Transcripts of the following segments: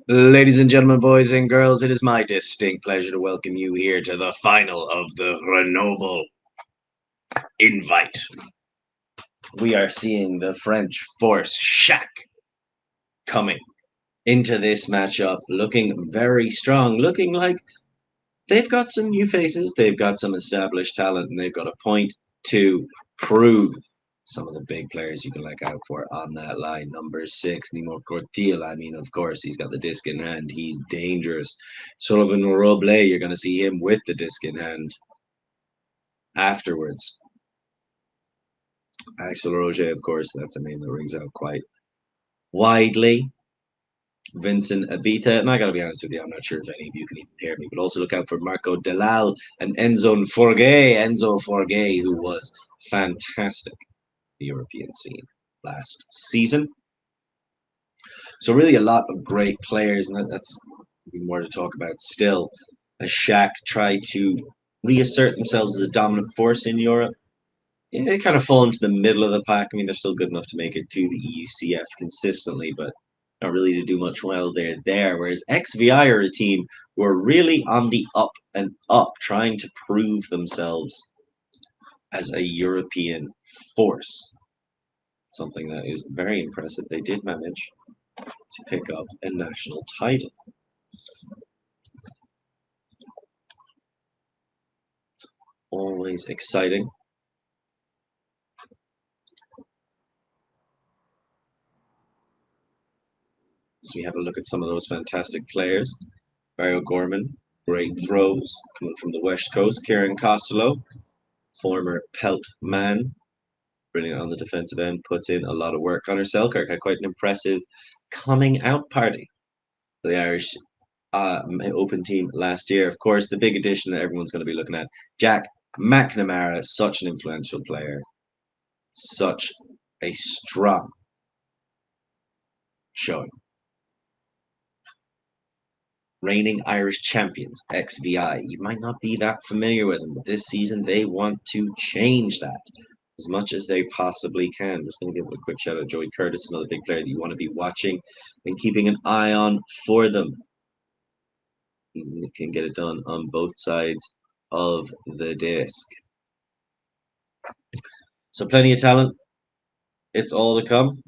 Ladies and gentlemen, boys and girls, it is my distinct pleasure to welcome you here to the final of the Grenoble invite. We are seeing the French force Tchac coming into this matchup looking very strong, looking like they've got some new faces, they've got some established talent, and they've got a point to prove. Some of the big players you can look out for on that line. Number 6, Nimo Cortil. I mean, of course, he's got the disc in hand. He's dangerous. Sullivan Roble, you're going to see him with the disc in hand afterwards. Axel Roger, of course, that's a name that rings out quite widely. Vincent Abita, and I gotta be honest with you, I'm not sure if any of you can even hear me, but also look out for Marco Delal and Enzo Forget, who was fantastic the European scene last season. So really a lot of great players, and that's even more to talk about still. As Tchac try to reassert themselves as a dominant force in Europe, they kind of fall into the middle of the pack. I mean, they're still good enough to make it to the EUCS consistently, but not really to do much while they're there. Whereas XVI are a team who are really on the up and up, trying to prove themselves as a European force. Something that is very impressive. They did manage to pick up a national title. It's always exciting. So we have a look at some of those fantastic players. Mario Gorman, great throws coming from the West Coast. Kieran Costello, former Pelt man, brilliant on the defensive end, puts in a lot of work. Connor Selkirk had quite an impressive coming out party for the Irish open team last year. Of course, the big addition that everyone's going to be looking at, Jack McNamara, such an influential player, such a strong showing. Reigning Irish champions, XVI. You might not be that familiar with them, but this season they want to change that as much as they possibly can. I'm just going to give a quick shout out to Joey Curtis, another big player that you want to be watching and keeping an eye on for them. You can get it done on both sides of the disc. So plenty of talent. It's all to come.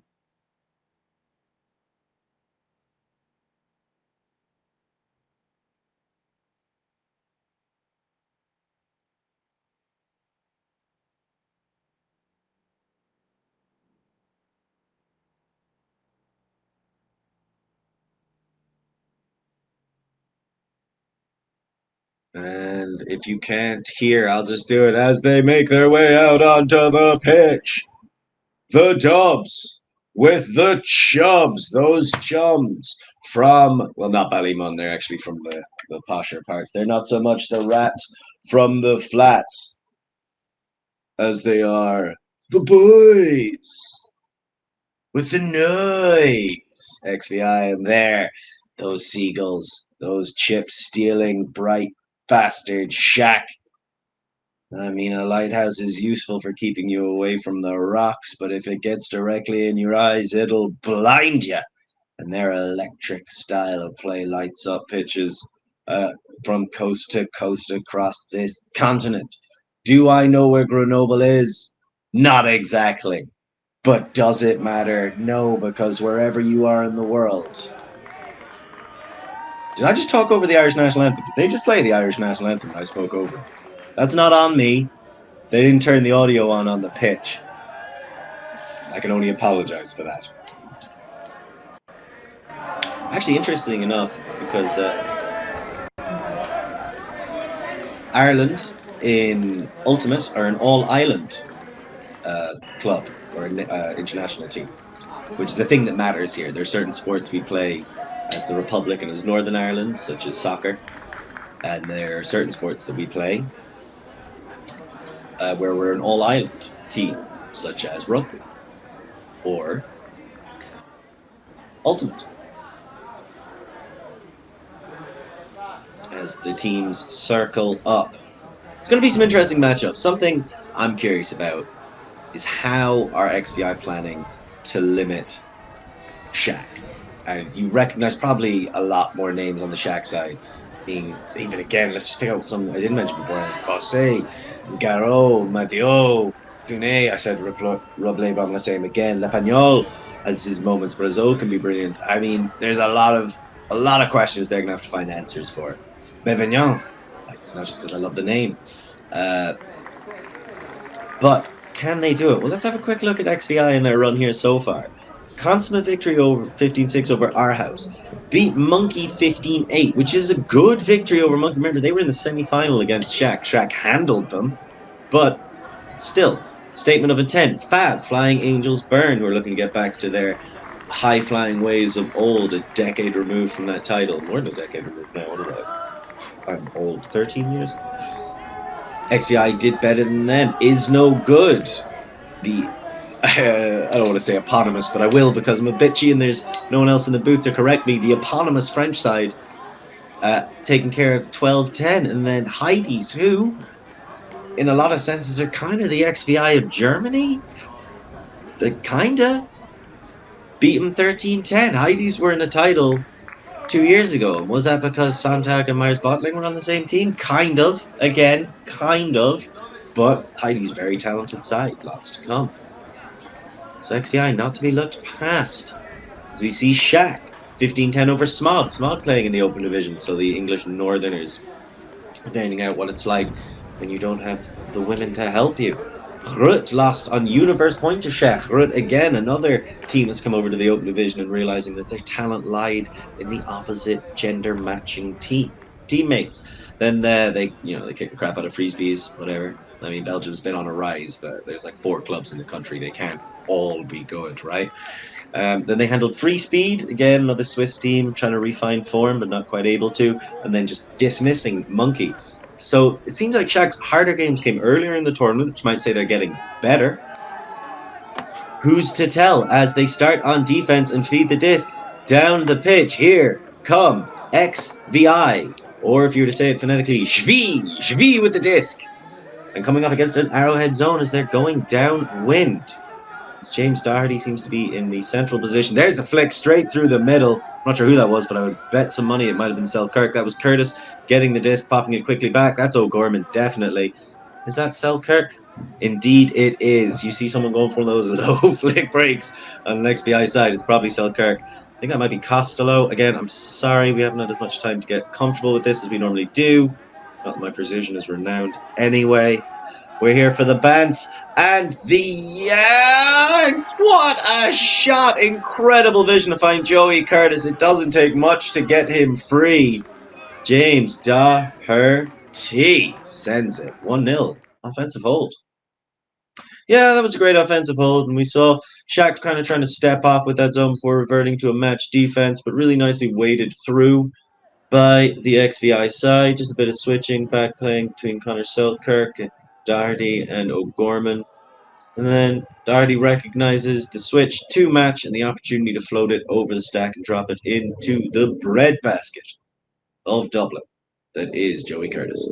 And if you can't hear, I'll just do it as they make their way out onto the pitch. The Dubs with the Chubs, those chums from, well, not Ballymun, they're actually from the posher parts. They're not so much the rats from the flats as they are the boys with the noise. XVI and there, those seagulls, those chip stealing bright bastard Tchac. I mean, a lighthouse is useful for keeping you away from the rocks, but if it gets directly in your eyes, it'll blind you. And their electric style of play lights up pitches from coast to coast across this continent. Do I know where Grenoble is? Not exactly. But does it matter? No, because wherever you are in the world. Did I just talk over the Irish national anthem? Did they just play the Irish national anthem I spoke over? That's not on me. They didn't turn the audio on the pitch. I can only apologize for that. Actually, interesting enough, because Ireland in Ultimate are an all-island club or an international team, which is the thing that matters here. There are certain sports we play as the Republic and as Northern Ireland, such as soccer, and there are certain sports that we play where we're an all-island team, such as rugby or Ultimate. As the teams circle up, it's going to be some interesting matchups. Something I'm curious about is how are XVI planning to limit Tchac? And you recognize probably a lot more names on the Shack side. Being even again, let's just pick out some I didn't mention before. Bosse, Garo, Madio, Dune. I said Roble, but I'm going to say him again. Lepagnol has his moments. Brazo can be brilliant. I mean, there's a lot of questions they're going to have to find answers for. Bevignon, it's not just because I love the name. Uh, but can they do it? Well, let's have a quick look at XVI in their run here so far. Consummate victory over 15-6 over our house. Beat Monkey 15-8, which is a good victory over Monkey. Remember, they were in the semi-final against Shaq. Shaq handled them, but still, statement of intent. Fab, Flying Angels Burn, who are looking to get back to their high-flying ways of old, a decade removed from that title. More than a decade removed now. What is that? I'm old. 13 years? XVI did better than them. Is no good. The I don't want to say eponymous, but I will because I'm a bitchy and there's no one else in the booth to correct me. The eponymous French side taking care of 12-10, and then Heidi's, who, in a lot of senses, are kind of the XVI of Germany. They kind of beat them 13-10. Heidi's were in a title 2 years ago. And was that because Sontag and Myers Bottling were on the same team? Kind of. Again, kind of. But Heidi's very talented side. Lots to come. So XVI not to be looked past. As we see Shaq 15-10 over Smog. Smog playing in the open division, so the English Northerners finding out what it's like when you don't have the women to help you. Rut lost on Universe Point to Shaq. Rut again, another team that's come over to the open division and realizing that their talent lied in the opposite gender matching teammates. Then they kick the crap out of Frisbees, whatever. I mean, Belgium's been on a rise, but there's like 4 clubs in the country. They can't all be good, right? Then they handled Free Speed, again, another Swiss team trying to refine form, but not quite able to, and then just dismissing Monkey. So it seems like Shaq's harder games came earlier in the tournament, which might say they're getting better. Who's to tell as they start on defense and feed the disc down the pitch? Here come XVI, or if you were to say it phonetically, Shvi with the disc. And coming up against an arrowhead zone as they're going downwind. James Doherty seems to be in the central position. There's the flick straight through the middle. I'm not sure who that was, but I would bet some money it might have been Selkirk. That was Curtis getting the disc, popping it quickly back. That's O'Gorman, definitely. Is that Selkirk? Indeed it is. You see someone going for one of those low flick breaks on the XBI side. It's probably Selkirk. I think that might be Costello. Again, I'm sorry we haven't had as much time to get comfortable with this as we normally do. Not that my precision is renowned anyway. We're here for the Bants and the Yanks. What a shot! Incredible vision to find Joey Curtis. It doesn't take much to get him free. James Doherty sends it 1-0. Offensive hold. Yeah, that was a great offensive hold, and we saw Shaq kind of trying to step off with that zone before reverting to a match defense, but really nicely weighted through by the XVI side. Just a bit of switching, back playing between Connor Selkirk, Doherty, and O'Gorman. And then Doherty recognizes the switch to match and the opportunity to float it over the stack and drop it into the breadbasket of Dublin. That is Joey Curtis.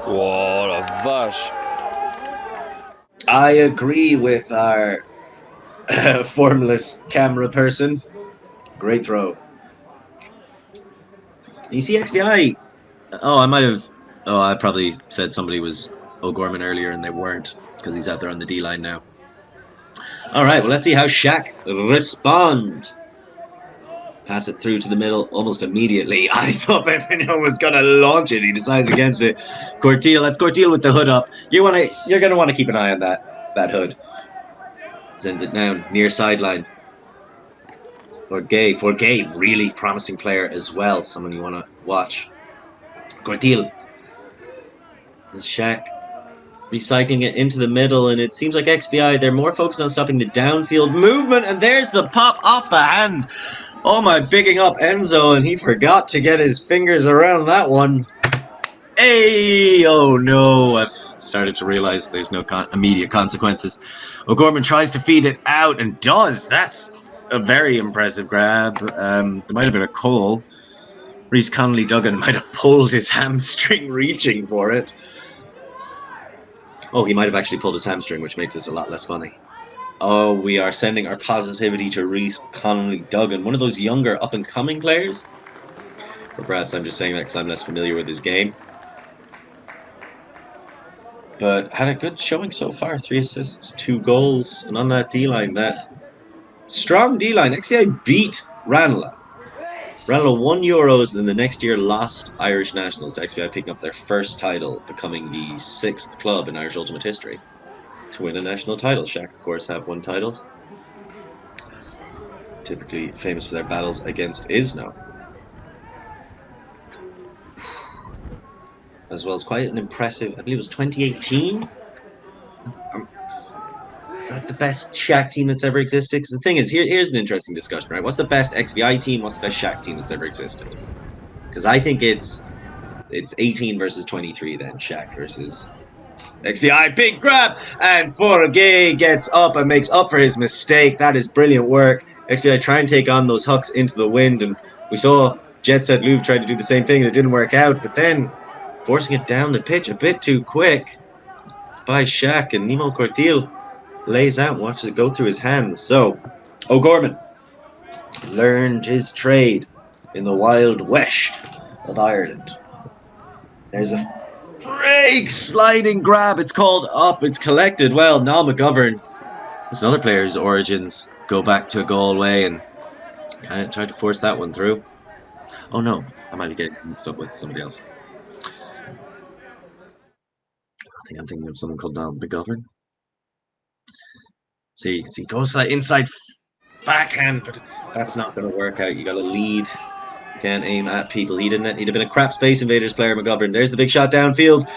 What a vache. I agree with our formless camera person. Great throw. You see XVI. Oh, I might have. Oh, I probably said somebody was O'Gorman earlier and they weren't because he's out there on the D line now. All right, well, let's see how Shaq respond. Pass it through to the middle almost immediately. I thought Bevignon was going to launch it. He decided against it. Corteil, that's Corteil with the hood up. You're going to want to keep an eye on that hood. Sends it down near sideline. Forgay, really promising player as well. Someone you want to watch. Corteil. Shaq recycling it into the middle, and it seems like XVI, they're more focused on stopping the downfield movement, and there's the pop off the hand. Oh my, bigging up Enzo, and he forgot to get his fingers around that one. Hey! Oh no, I've started to realize there's no immediate consequences. O'Gorman tries to feed it out and does. That's a very impressive grab. There might have been a call. Reese Connolly Duggan might have pulled his hamstring reaching for it. Oh, he might have actually pulled his hamstring, which makes this a lot less funny. Oh, we are sending our positivity to Reese Connolly Duggan, one of those younger up-and-coming players. Or perhaps I'm just saying that because I'm less familiar with his game. But had a good showing so far. 3 assists, 2 goals. And on that D-line, that strong D-line, XVI beat Ranelagh. Ranelagh won Euros and then the next year lost Irish Nationals. XVI picking up their first title, becoming the 6th club in Irish Ultimate history to win a national title. Tchac, of course, have won titles. Typically famous for their battles against Isno. As well as quite an impressive, I believe it was 2018. Is that the best Tchac team that's ever existed? Because the thing is, here's an interesting discussion, right? What's the best XVI team? What's the best Tchac team that's ever existed? Because I think it's 18 versus 23 then, Tchac versus XVI. Big grab! And Forgay gets up and makes up for his mistake. That is brilliant work. XVI try and take on those hucks into the wind, and we saw Jet Set Louvre try to do the same thing and it didn't work out, but then forcing it down the pitch a bit too quick by Tchac, and Nemo Cortil lays out and watches it go through his hands. So, O'Gorman learned his trade in the wild west of Ireland. There's a break, sliding grab. It's called up. It's collected. Well, Niall McGovern, there's another player's origins go back to Galway and kind of tried to force that one through. Oh no, I might be getting mixed up with somebody else. I think I'm thinking of someone called Niall McGovern. See, you can see, goes for that inside backhand, but that's not going to work out. You got to lead. You can't aim at people. He'd have been a crap Space Invaders player, McGovern. There's the big shot downfield.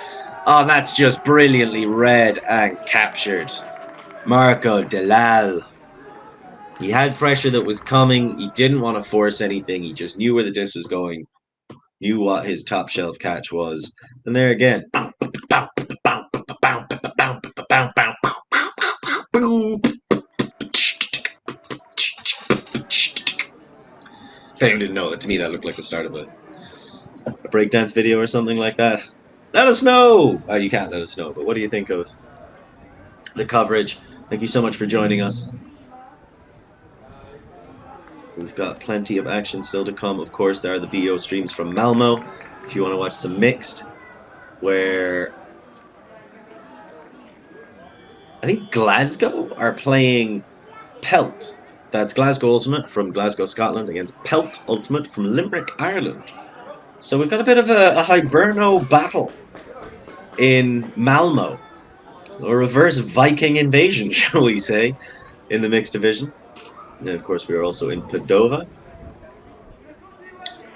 Oh, that's just brilliantly read and captured. Marco Delal. He had pressure that was coming. He didn't want to force anything. He just knew where the disc was going. Knew what his top shelf catch was. And there again. If anyone didn't know, to me that looked like the start of a breakdance video or something like that. Let us know! You can't let us know, but what do you think of the coverage? Thank you so much for joining us. We've got plenty of action still to come. Of course, there are the BO streams from Malmo. If you want to watch some mixed, where I think Glasgow are playing Pelt. That's Glasgow Ultimate from Glasgow, Scotland against Pelt Ultimate from Limerick, Ireland. So we've got a bit of a Hiberno battle in Malmo. A reverse Viking invasion, shall we say, in the mixed division. And of course, we are also in Padova.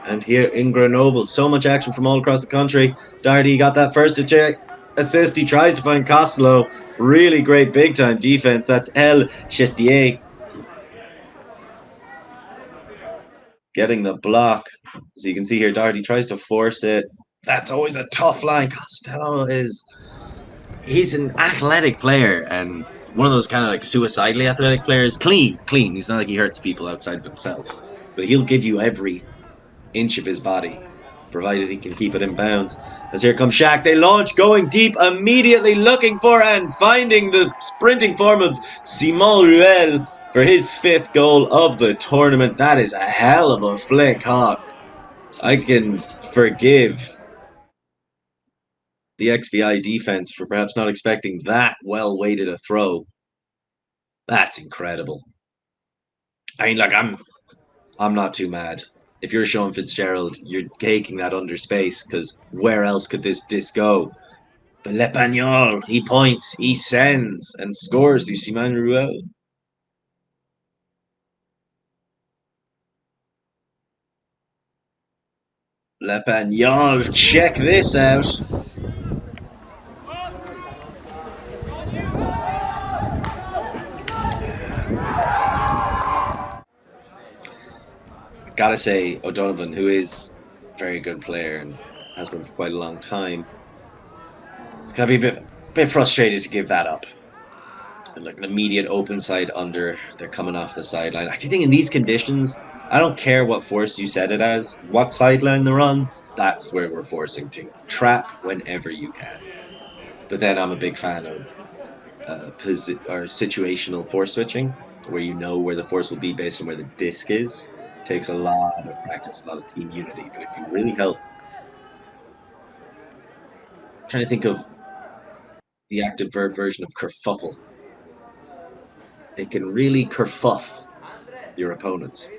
And here in Grenoble, so much action from all across the country. Doherty got that first assist. He tries to find Costello. Really great big-time defense. That's El Chestier getting the block. So you can see here, Doherty tries to force it. That's always a tough line. Costello he's an athletic player and one of those kind of like suicidally athletic players. Clean. He's not like he hurts people outside of himself. But he'll give you every inch of his body, provided he can keep it in bounds. As here comes Tchac, they launch, going deep, immediately looking for and finding the sprinting form of Simon Ruel for his 5th goal of the tournament. That is a hell of a flick, Hawk. I can forgive the XVI defense for perhaps not expecting that well-weighted a throw. That's incredible. I mean, like, I'm not too mad. If you're Sean Fitzgerald, you're taking that under space, because where else could this disc go? But Le Pagnol, he points, he sends, and scores to Simon Ruel. Le Pagnol, check this out. Gotta say, O'Donovan, who is a very good player and has been for quite a long time, it's gotta be a bit frustrated to give that up. And like an immediate open side under, they're coming off the sideline. I do think in these conditions, I don't care what force you set it as, what sideline they're on, that's where we're forcing to. Trap whenever you can. But then I'm a big fan of situational force switching, where you know where the force will be based on where the disc is. Takes a lot of practice, a lot of team unity, but it can really help. I'm trying to think of the active verb version of kerfuffle. It can really kerfuff your opponents.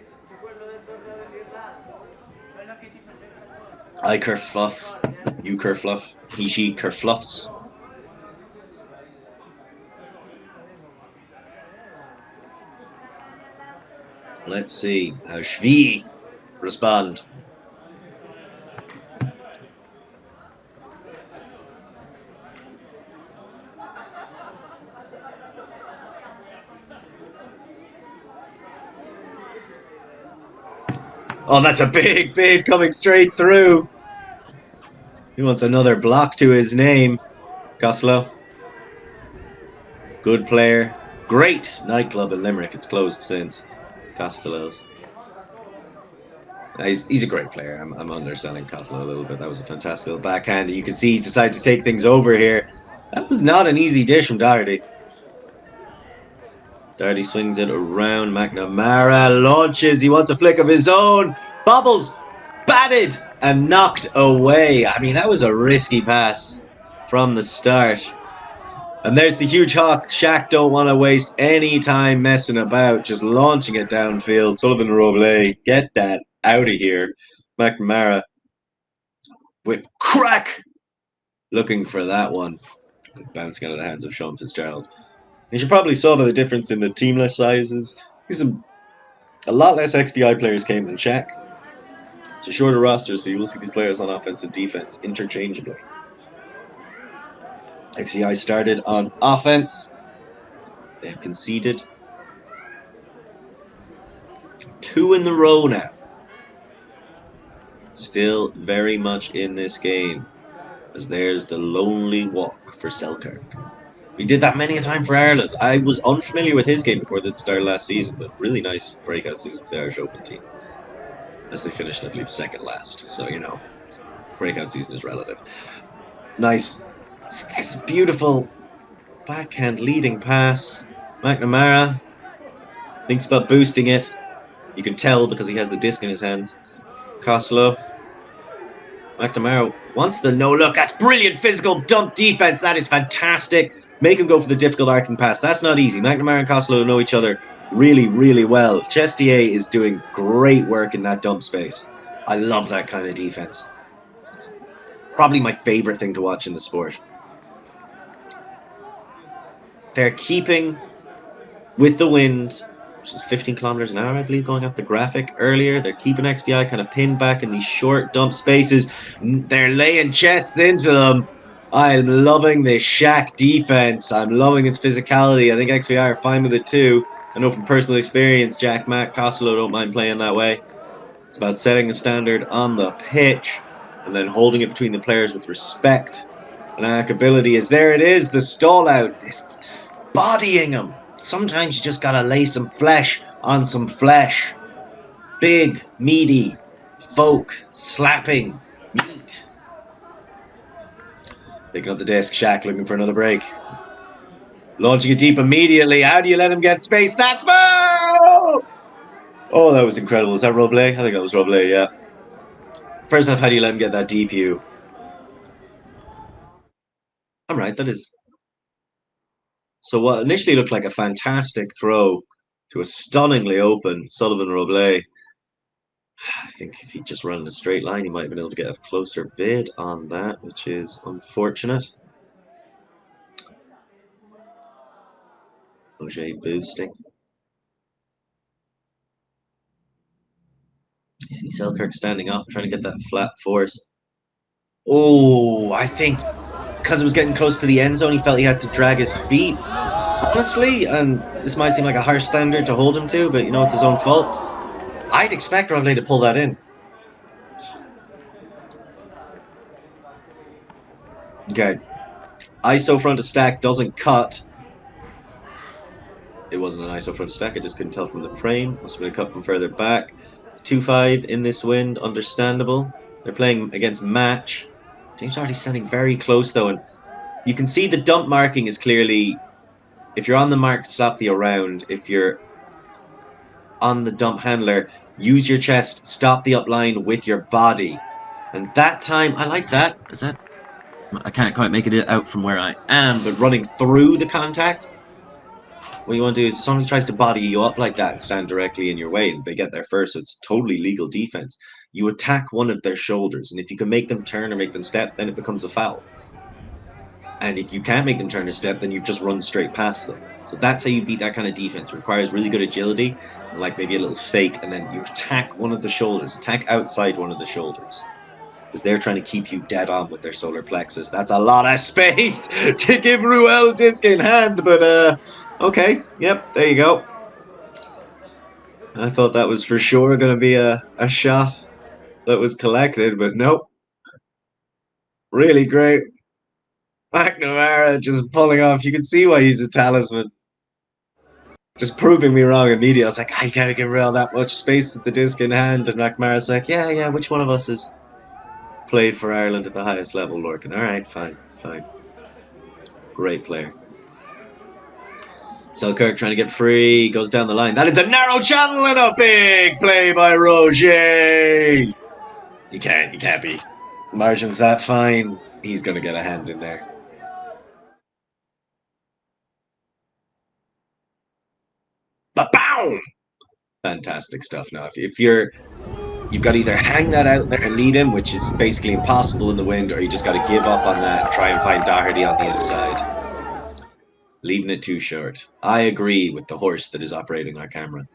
I kerfuff, you kerfluff, he, she kerfluffs. Let's see how Shvi respond. Oh, that's a big bait coming straight through. He wants another block to his name. Costello. Good player. Great nightclub in Limerick. It's closed since. Costello's. He's a great player. I'm underselling Costello a little bit. That was a fantastic little backhand. You can see he's decided to take things over here. That was not an easy dish from Doherty. Doherty swings it around. McNamara launches. He wants a flick of his own. Bobbles. Batted and knocked away. I mean, that was a risky pass from the start. And there's the huge hawk. Tchac don't want to waste any time messing about, just launching it downfield. Sullivan Roble, get that out of here. McNamara with crack, looking for that one. Bouncing out of the hands of Sean Fitzgerald. You should probably saw by the difference in the teamless sizes. A lot less XPI players came than Tchac. It's a shorter roster, so you will see these players on offense and defense interchangeably. XPI started on offense. They have conceded 2 in the row now. Still very much in this game, as there's the lonely walk for Selkirk. We did that many a time for Ireland. I was unfamiliar with his game before the start of last season, but really nice breakout season for the Irish Open team. As they finished, I believe, second last. So, you know, breakout season is relative. Nice. It's a beautiful backhand leading pass. McNamara thinks about boosting it. You can tell because he has the disc in his hands. Costello. McNamara wants the no look. That's brilliant physical dump defense. That is fantastic. Make him go for the difficult arcing pass. That's not easy. McNamara and Costello know each other really, really well. Chestier is doing great work in that dump space. I love that kind of defense. It's probably my favorite thing to watch in the sport. They're keeping with the wind, which is 15 kilometers an hour, I believe, going off the graphic earlier. They're keeping XBI kind of pinned back in these short dump spaces. They're laying chests into them. I'm loving this Tchac defense. I'm loving its physicality. I think XBI are fine with it too. I know from personal experience, Jack, Matt, Costello don't mind playing that way. It's about setting a standard on the pitch and then holding it between the players with respect. And ability is there. It is the stall out. This bodying him. Sometimes you just gotta lay some flesh on some flesh. Big, meaty, folk, slapping, meat. Picking up the desk, Tchac looking for another break. Launching it deep immediately. How do you let him get space? That's Mo! Oh, that was incredible. Was that Roble? I think that was Roble, yeah. First off, how do you let him get that deep, you? Alright, that is... So what initially looked like a fantastic throw to a stunningly open Sullivan Roble. I think if he'd just run in a straight line, he might have been able to get a closer bid on that, which is unfortunate. Auger boosting. You see Selkirk standing up, trying to get that flat force. Oh, I think because it was getting close to the end zone, he felt he had to drag his feet. Honestly, and this might seem like a harsh standard to hold him to, but you know, it's his own fault. I'd expect Roble to pull that in. Okay. ISO front to stack doesn't cut. It wasn't an ISO front to stack, I just couldn't tell from the frame. Must have been a cut from further back. 2-5 in this wind, understandable. They're playing against match. James Doherty's standing very close though, and You can see the dump marking is clearly, if you're on the mark, stop the around. If you're on the dump handler, use your chest, stop the upline with your body. And that time, I like that. Is that? I can't quite make it out from where I am, but running through the contact, what you want to do is somebody tries to body you up like that and stand directly in your way, and they get there first, so it's totally legal defense. You attack one of their shoulders, and if you can make them turn or make them step, then it becomes a foul. And if you can't make them turn a step, then you've just run straight past them. So that's how you beat that kind of defense. It requires really good agility and like maybe a little fake, and then you attack one of the shoulders, attack outside one of the shoulders. Because they're trying to keep you dead on with their solar plexus. That's a lot of space to give Ruel disc in hand, but okay, yep, there you go. I thought that was for sure going to be a shot that was collected, but nope. Really great. McNamara just pulling off. You can see why he's a talisman. Just proving me wrong immediately. I was like, I can't give Real that much space with the disc in hand. And McNamara's like, yeah, which one of us has played for Ireland at the highest level, Lorcan? All right, fine. Great player. Selkirk trying to get free, goes down the line. That is a narrow channel and a big play by Roger. You can't be. Margin's that fine. He's going to get a hand in there. Ba-boom! Fantastic stuff. Now, if you've got to either hang that out there and lead him, which is basically impossible in the wind, or you just got to give up on that and try and find Doherty on the inside. Leaving it too short. I agree with the horse that is operating our camera.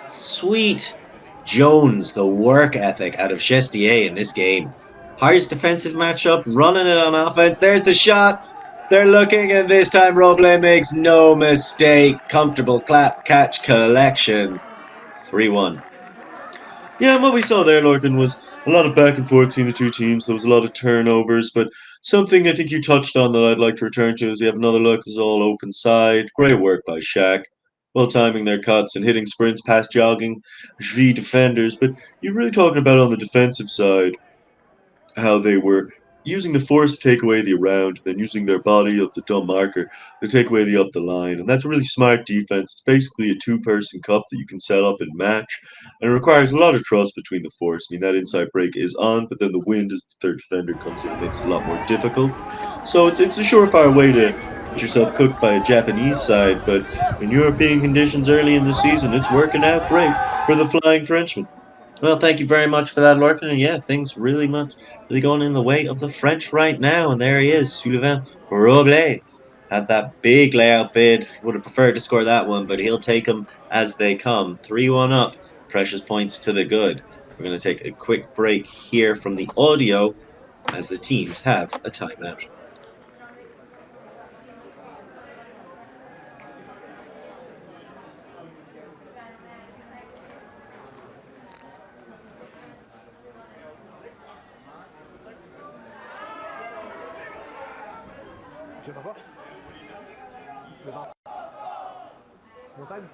Sweet. Jones, the work ethic out of Chestier in this game. Highest defensive matchup, running it on offense. There's the shot. They're looking, and this time Roble makes no mistake. Comfortable clap, catch, collection. 3-1. Yeah, and what we saw there, Lorcan, was a lot of back and forth between the two teams. There was a lot of turnovers, but something I think you touched on that I'd like to return to is we have another look. This is all open side. Great work by Tchac. Well timing their cuts and hitting sprints past jogging XVI defenders. But you're really talking about on the defensive side how they were using the force to take away the around, then using their body of the dumb marker to take away the up the line. And that's really smart defense. It's basically a two-person cup that you can set up and match. And it requires a lot of trust between the force. I mean, that inside break is on, but then the wind as the third defender comes in and makes it a lot more difficult. So it's a surefire way to get yourself cooked by a Japanese side, but in European conditions early in the season, it's working out great for the Flying Frenchman. Well, thank you very much for that, Lorcan. And yeah, things really going in the way of the French right now. And there he is, Sylvain Robles. Had that big layout bid. Would have preferred to score that one, but he'll take them as they come. 3-1 up. Precious points to the good. We're going to take a quick break here from the audio as the teams have a timeout. Tu vas voir Le vent. Montagne.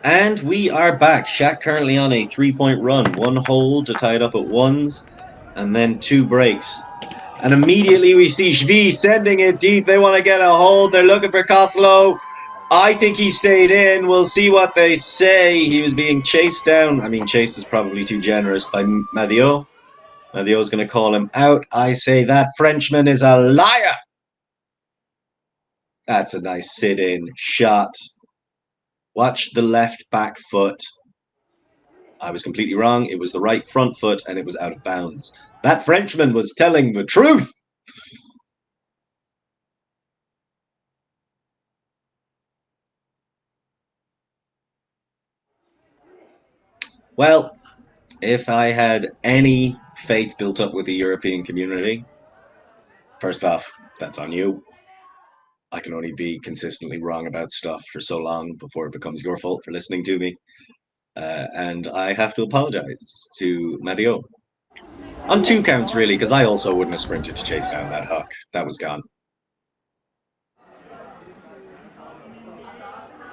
And we are back. Tchac currently on a 3-point run. One hold to tie it up at ones, and then two breaks. And immediately we see XVI sending it deep. They want to get a hold. They're looking for Costello. I think he stayed in. We'll see what they say. He was being chased down. I mean, chased is probably too generous by Madio. Madio's going to call him out. I say that Frenchman is a liar. That's a nice sit-in shot. Watch the left back foot. I was completely wrong. It was the right front foot, and it was out of bounds. That Frenchman was telling the truth. Well, if I had any faith built up with the European community, first off, that's on you. I can only be consistently wrong about stuff for so long before it becomes your fault for listening to me. And I have to apologize to Madio. On 2 counts, really, because I also wouldn't have sprinted to chase down that huck. That was gone.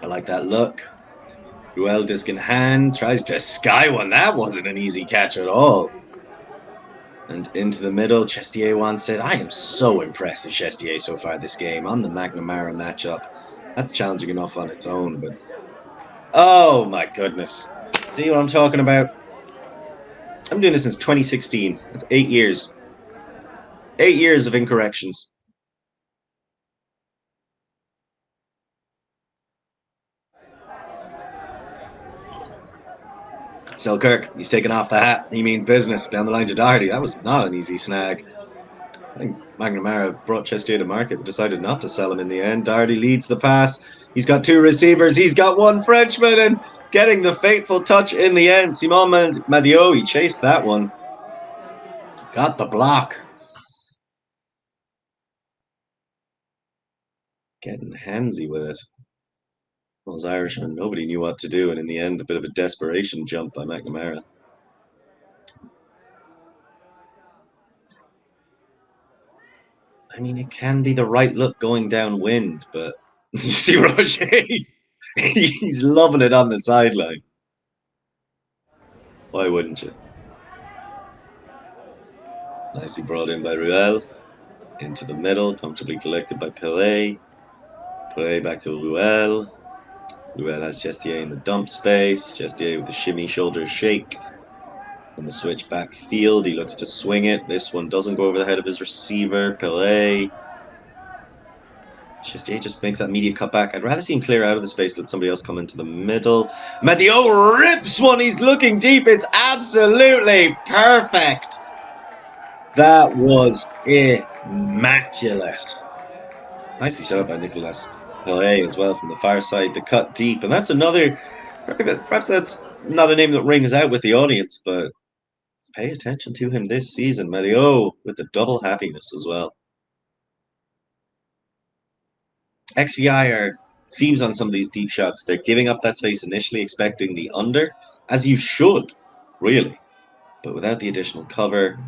I like that look. Ruel, disc in hand, tries to sky one. That wasn't an easy catch at all. And into the middle, Chestier wants it. I am so impressed with Chestier so far this game on the McNamara matchup. That's challenging enough on its own, but... Oh, my goodness. See what I'm talking about? I'm doing this since 2016. That's 8 years. 8 years of incorrections. Selkirk, he's taken off the hat. He means business. Down the line to Doherty. That was not an easy snag. I think McNamara brought Chestier to market, but decided not to sell him in the end. Doherty leads the pass. He's got 2 receivers. He's got 1 Frenchman, and getting the fateful touch in the end. Simon Madio, he chased that one. Got the block. Getting handsy with it. Those Irishmen, nobody knew what to do, and in the end, a bit of a desperation jump by McNamara. I mean, it can be the right look going downwind, but you see Roger? He's loving it on the sideline. Why wouldn't you? Nicely brought in by Ruel. Into the middle, comfortably collected by Pelé. Pelé back to Ruel. Ruel has Chestier in the dump space. Chestier with the shimmy shoulder shake. On the switch back field, he looks to swing it. This one doesn't go over the head of his receiver. Pelé. Chestier just makes that immediate cutback. I'd rather see him clear out of the space, let somebody else come into the middle. Madio rips one. He's looking deep. It's absolutely perfect. That was immaculate. Nicely set up by Nicolas Pelé as well from the far side. The cut deep. And that's another... Perhaps that's not a name that rings out with the audience, but pay attention to him this season. Madio with the double happiness as well. XVI seems on some of these deep shots, they're giving up that space initially, expecting the under, as you should, really. But without the additional cover,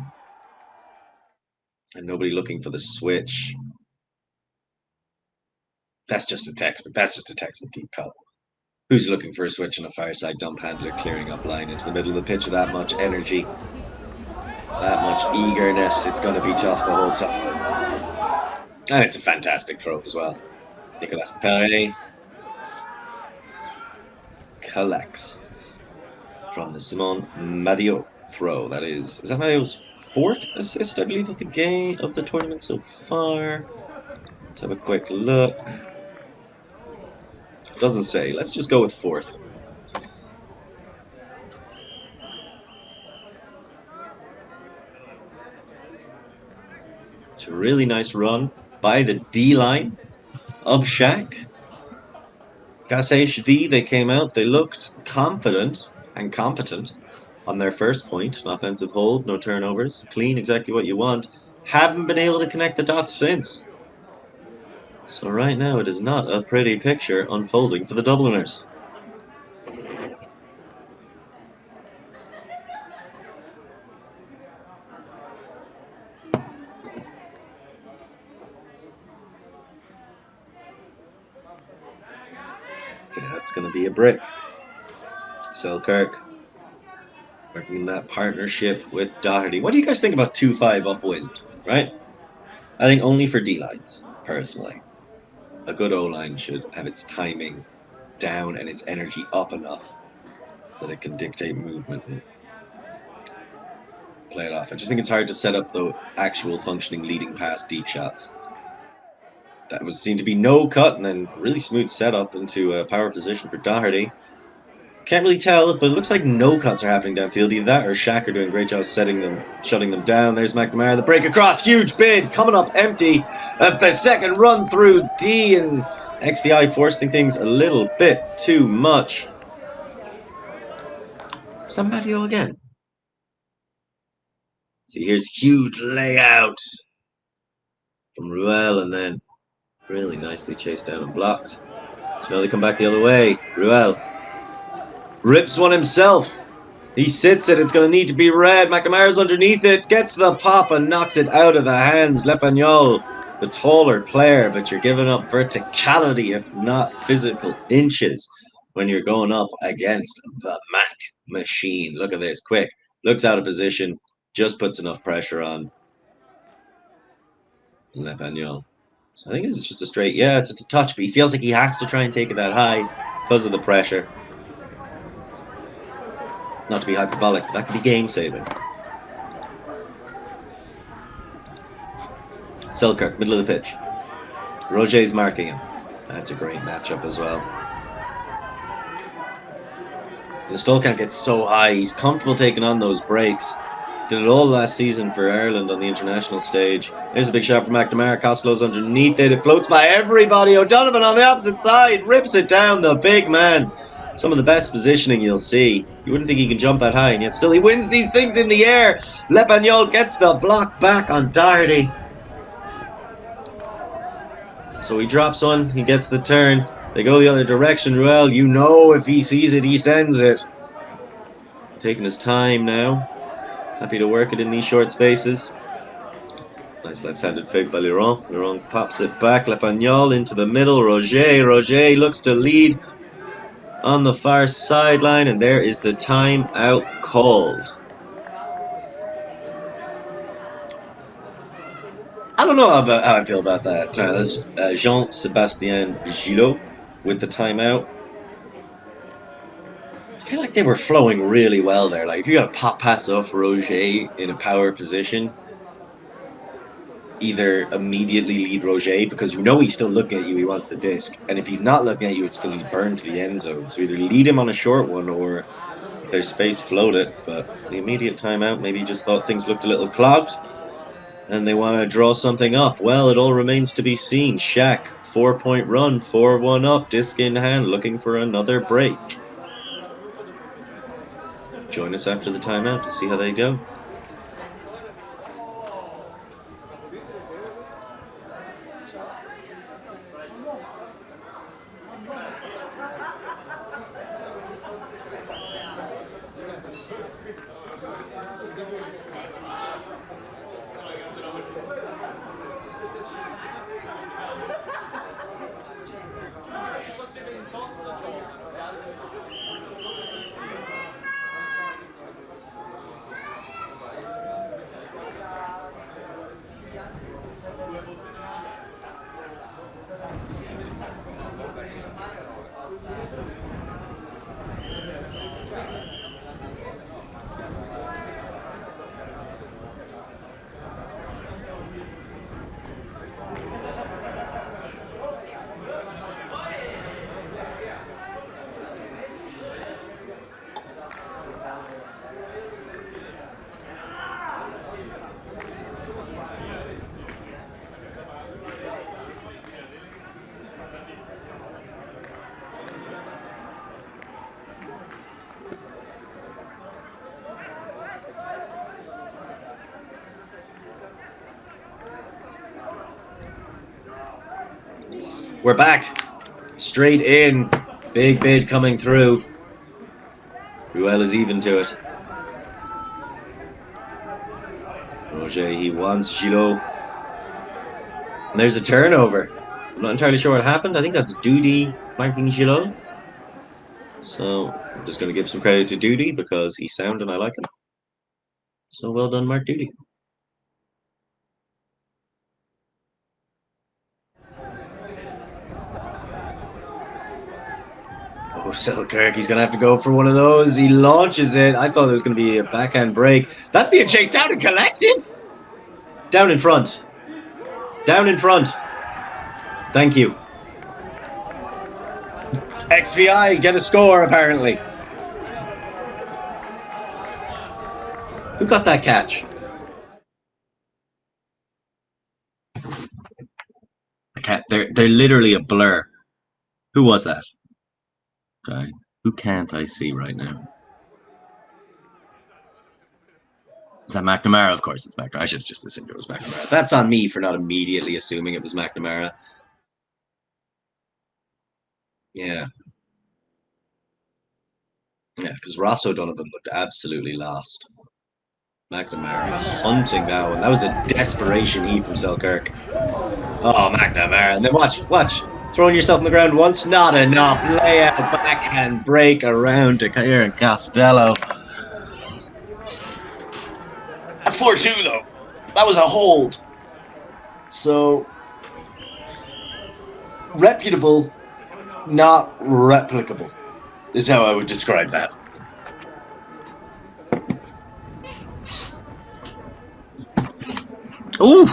and nobody looking for the switch, that's just a textbook deep cut. Who's looking for a switch on a fireside dump handler clearing up line into the middle of the pitch with that much energy, that much eagerness? It's going to be tough the whole time. And it's a fantastic throw as well. Nicolas Pelé collects from the Simon Madio throw. That is that Madio's 4th assist, I believe, of the game of the tournament so far. Let's have a quick look. Doesn't say. Let's just go with 4th. It's a really nice run by the D line of Tchac. Gotta say, XVI, they came out, they looked confident and competent on their first point. An offensive hold, no turnovers, clean, exactly what you want. Haven't been able to connect the dots since. So right now, it is not a pretty picture unfolding for the Dubliners. Okay, that's going to be a brick. Selkirk working in that partnership with Doherty. What do you guys think about 2-5 upwind, right? I think only for D-lines, personally. a good O-line should have its timing down and its energy up enough that it can dictate movement and play it off. I just think it's hard to set up the actual functioning leading pass deep shots. That would seem to be no cut and then really smooth setup into a power position for Doherty. Can't really tell, but it looks like no cuts are happening downfield. Either that or Tchac are doing a great job setting them, shutting them down. There's McNamara, the break across, huge bid, coming up empty. The second run through D, and XVI forcing things a little bit too much. Mario again. See, here's huge layout from Ruel, and then really nicely chased down and blocked. So now they come back the other way. Ruel rips one himself. He sits it. It's going to need to be red. McNamara's underneath it. Gets the pop and knocks it out of the hands. Lepagnol, the taller player, but you're giving up verticality, if not physical inches, when you're going up against the Mac machine. Look at this. Quick. Looks out of position. Just puts enough pressure on Lepagnol. So I think this is just a straight, yeah, just a touch, but he feels like he has to try and take it that high because of the pressure. Not to be hyperbolic, but that could be game-saving. Selkirk, middle of the pitch. Roger's marking him. That's a great matchup as well. The Stolkamp gets so high, he's comfortable taking on those breaks. Did it all last season for Ireland on the international stage. There's a big shot from McNamara. Costello's underneath it. It floats by everybody. O'Donovan on the opposite side rips it down. The big man. Some of the best positioning you'll see. You wouldn't think he can jump that high, and yet still he wins these things in the air. Lepagnol gets the block back on Doherty. So he drops one. He gets the turn. They go the other direction. Ruel, you know if he sees it, he sends it. Taking his time now. Happy to work it in these short spaces. Nice left-handed fake by Laurent. Laurent pops it back. Lepagnol into the middle. Roger. Roger looks to lead on the far sideline, and there is the timeout called. I don't know how I feel about that. That's Jean-Sébastien Gillot with the timeout. I feel like they were flowing really well there. Like, if you got a pop pass off Roger in a power position, either immediately lead Roger, because you know he's still looking at you, he wants the disc. And if he's not looking at you, it's because he's burned to the end zone. So either lead him on a short one, or if there's space, float it. But the immediate timeout, maybe just thought things looked a little clogged, and they want to draw something up. Well, it all remains to be seen. Tchac, 4-point run, 4-1 up, disc in hand, looking for another break. Join us after the timeout to see how they go. We're back. Straight in. Big bid coming through. Ruel is even to it. Roger, he wants Gillot. And there's a turnover. I'm not entirely sure what happened. I think that's Duty marking Gillot. So I'm just going to give some credit to Duty because he's sound and I like him. So well done, Mark Duty. Oh, Selkirk, he's going to have to go for one of those. He launches it. I thought there was going to be a backhand break. That's being chased down and collected. Down in front. Down in front. Thank you. XVI get a score, apparently. Who got that catch? They're literally a blur. Who was that? Okay. Who can't I see right now? Is that McNamara? Of course it's McNamara. I should have just assumed it was McNamara. That's on me for not immediately assuming it was McNamara. Yeah. Yeah, because Ross O'Donovan looked absolutely lost. McNamara hunting that one. That was a desperation heat from Selkirk. Oh, McNamara. And then watch. Throwing yourself on the ground once, not enough. Layout, backhand break around to Kieran Costello. That's 4-2, though. That was a hold. So, reputable, not replicable, is how I would describe that. Ooh!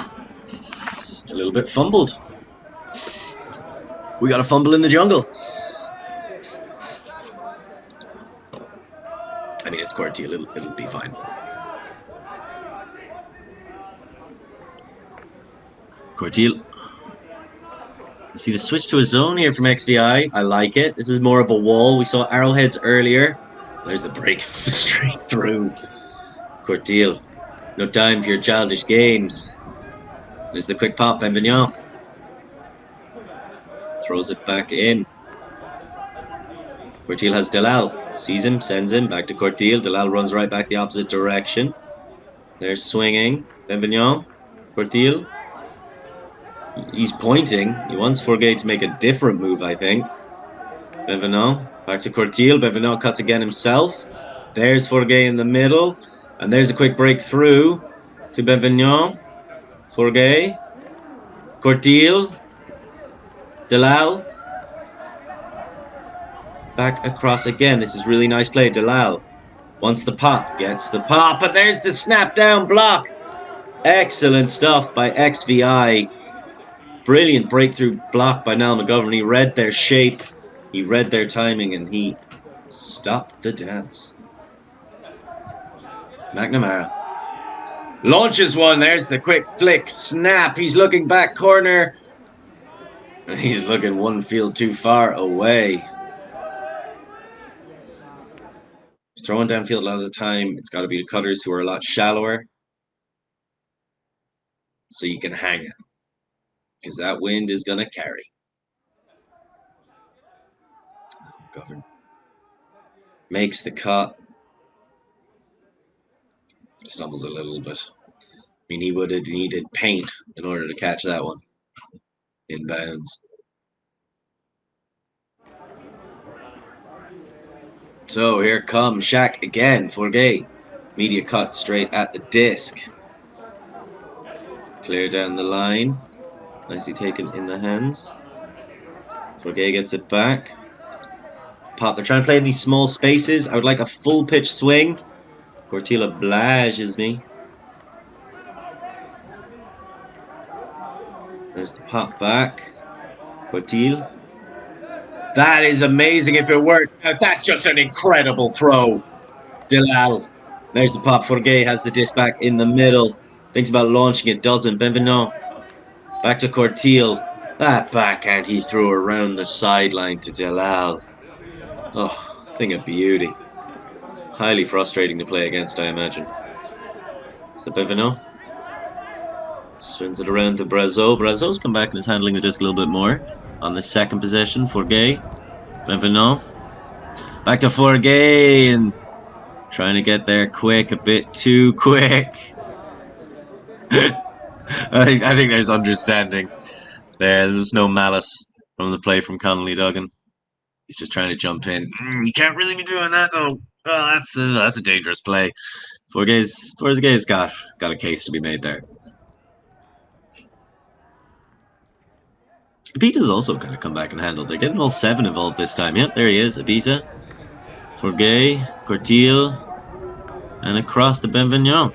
A little bit fumbled. We got a fumble in the jungle. I mean, it's Corti. It'll be fine. Cortil. See the switch to a zone here from XVI. I like it. This is more of a wall. We saw arrowheads earlier. There's the break straight through. Cortil. No time for your childish games. There's the quick pop. Benvignon. Throws it back in. Cortil has Delal. Sees him, sends him back to Cortil. Delal runs right back the opposite direction. They're swinging. Benvignon. Cortil. He's pointing. He wants Forgay to make a different move, I think. Benvenant. Back to Cortil. Benvenant cuts again himself. There's Forgay in the middle. And there's a quick break through to Benvenant. Forgay. Cortil. Delal. Back across again. This is really nice play. Delal wants the pop. Gets the pop. And there's the snap down block. Excellent stuff by XVI. Brilliant breakthrough block by Niall McGovern. He read their shape, he read their timing, and he stopped the dance. McNamara launches one. There's the quick flick, snap. He's looking back corner. And he's looking one field too far away. Throwing downfield a lot of the time. It's got to be the cutters who are a lot shallower. So you can hang it. Because that wind is going to carry. Govern makes the cut. Stumbles a little bit. I mean, he would have needed paint in order to catch that one. Inbounds. So here comes Tchac again. Forgay. Media cut straight at the disc. Clear down the line. Nicely taken in the hands. Forgay gets it back. Pop. They're trying to play in these small spaces. I would like a full pitch swing. Cortil obliges me. There's the pop back. Cortil. That is amazing if it worked. That's just an incredible throw. Delal. There's the pop. Forgay has the disc back in the middle. Thinks about launching it. Doesn't. Benvenant. Back to Cortil. That backhand he threw around the sideline to Delal. Oh, thing of beauty. Highly frustrating to play against, I imagine. Is that Benvenant? Spins it around to Brazeau. Brazeau's come back and is handling the disc a little bit more. On the second possession, Forgay. Benvenant. Back to Forgay and trying to get there quick, a bit too quick. I think there's understanding there. There's no malice from the play from Connolly Duggan. He's just trying to jump in. You can't really be doing that though. Oh, that's a dangerous play. Forgay's got a case to be made there. Abita's also kind of come back and handled. They're getting all 7 involved this time. Yep, there he is. Abita, Forgay, Cortil, and across to Benvignon.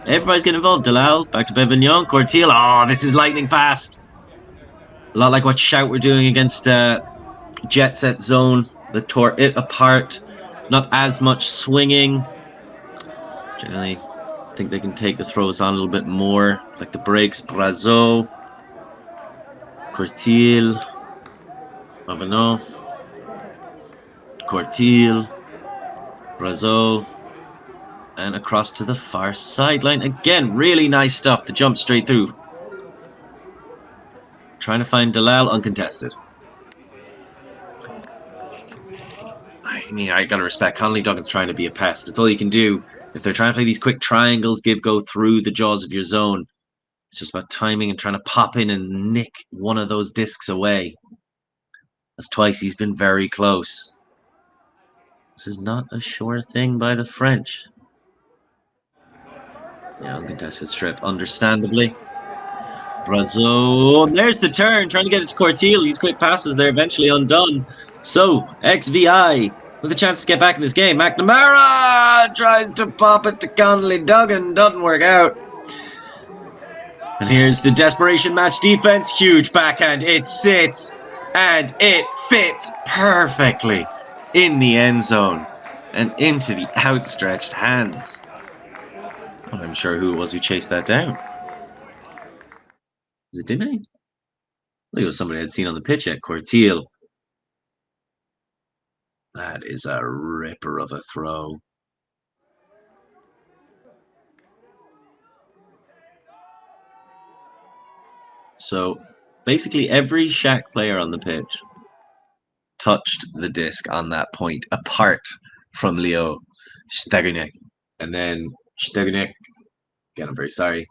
Everybody's getting involved. Dalal, back to Benvignon. Cortil. Oh, this is lightning fast. A lot like what Shout were doing against Jet Set Zone. That tore it apart. Not as much swinging. Generally, I think they can take the throws on a little bit more. Like the breaks. Brazo, Cortil, Ravenot, Cortil, Brazo, and across to the far sideline. Again, really nice stuff to jump straight through. Trying to find Dalal uncontested. I mean, I gotta respect Connolly Duggan's trying to be a pest. It's all you can do. If they're trying to play these quick triangles, go through the jaws of your zone. It's just about timing and trying to pop in and nick one of those discs away. That's twice he's been very close. This is not a sure thing by the French. Yeah, uncontested strip, understandably. Brazo, there's the turn, trying to get it to Cortil. These quick passes, they're eventually undone. So, XVI with a chance to get back in this game. McNamara tries to pop it to Connolly Duggan, doesn't work out. And here's the desperation match defense, huge backhand. It sits and it fits perfectly in the end zone and into the outstretched hands. I'm not sure who it was who chased that down. Was it Dime? I think it was somebody I'd seen on the pitch at Cortil. That is a ripper of a throw. So basically every Tchac player on the pitch touched the disc on that point, apart from Leo Stegunek. And then Stegunek, again, I'm very sorry.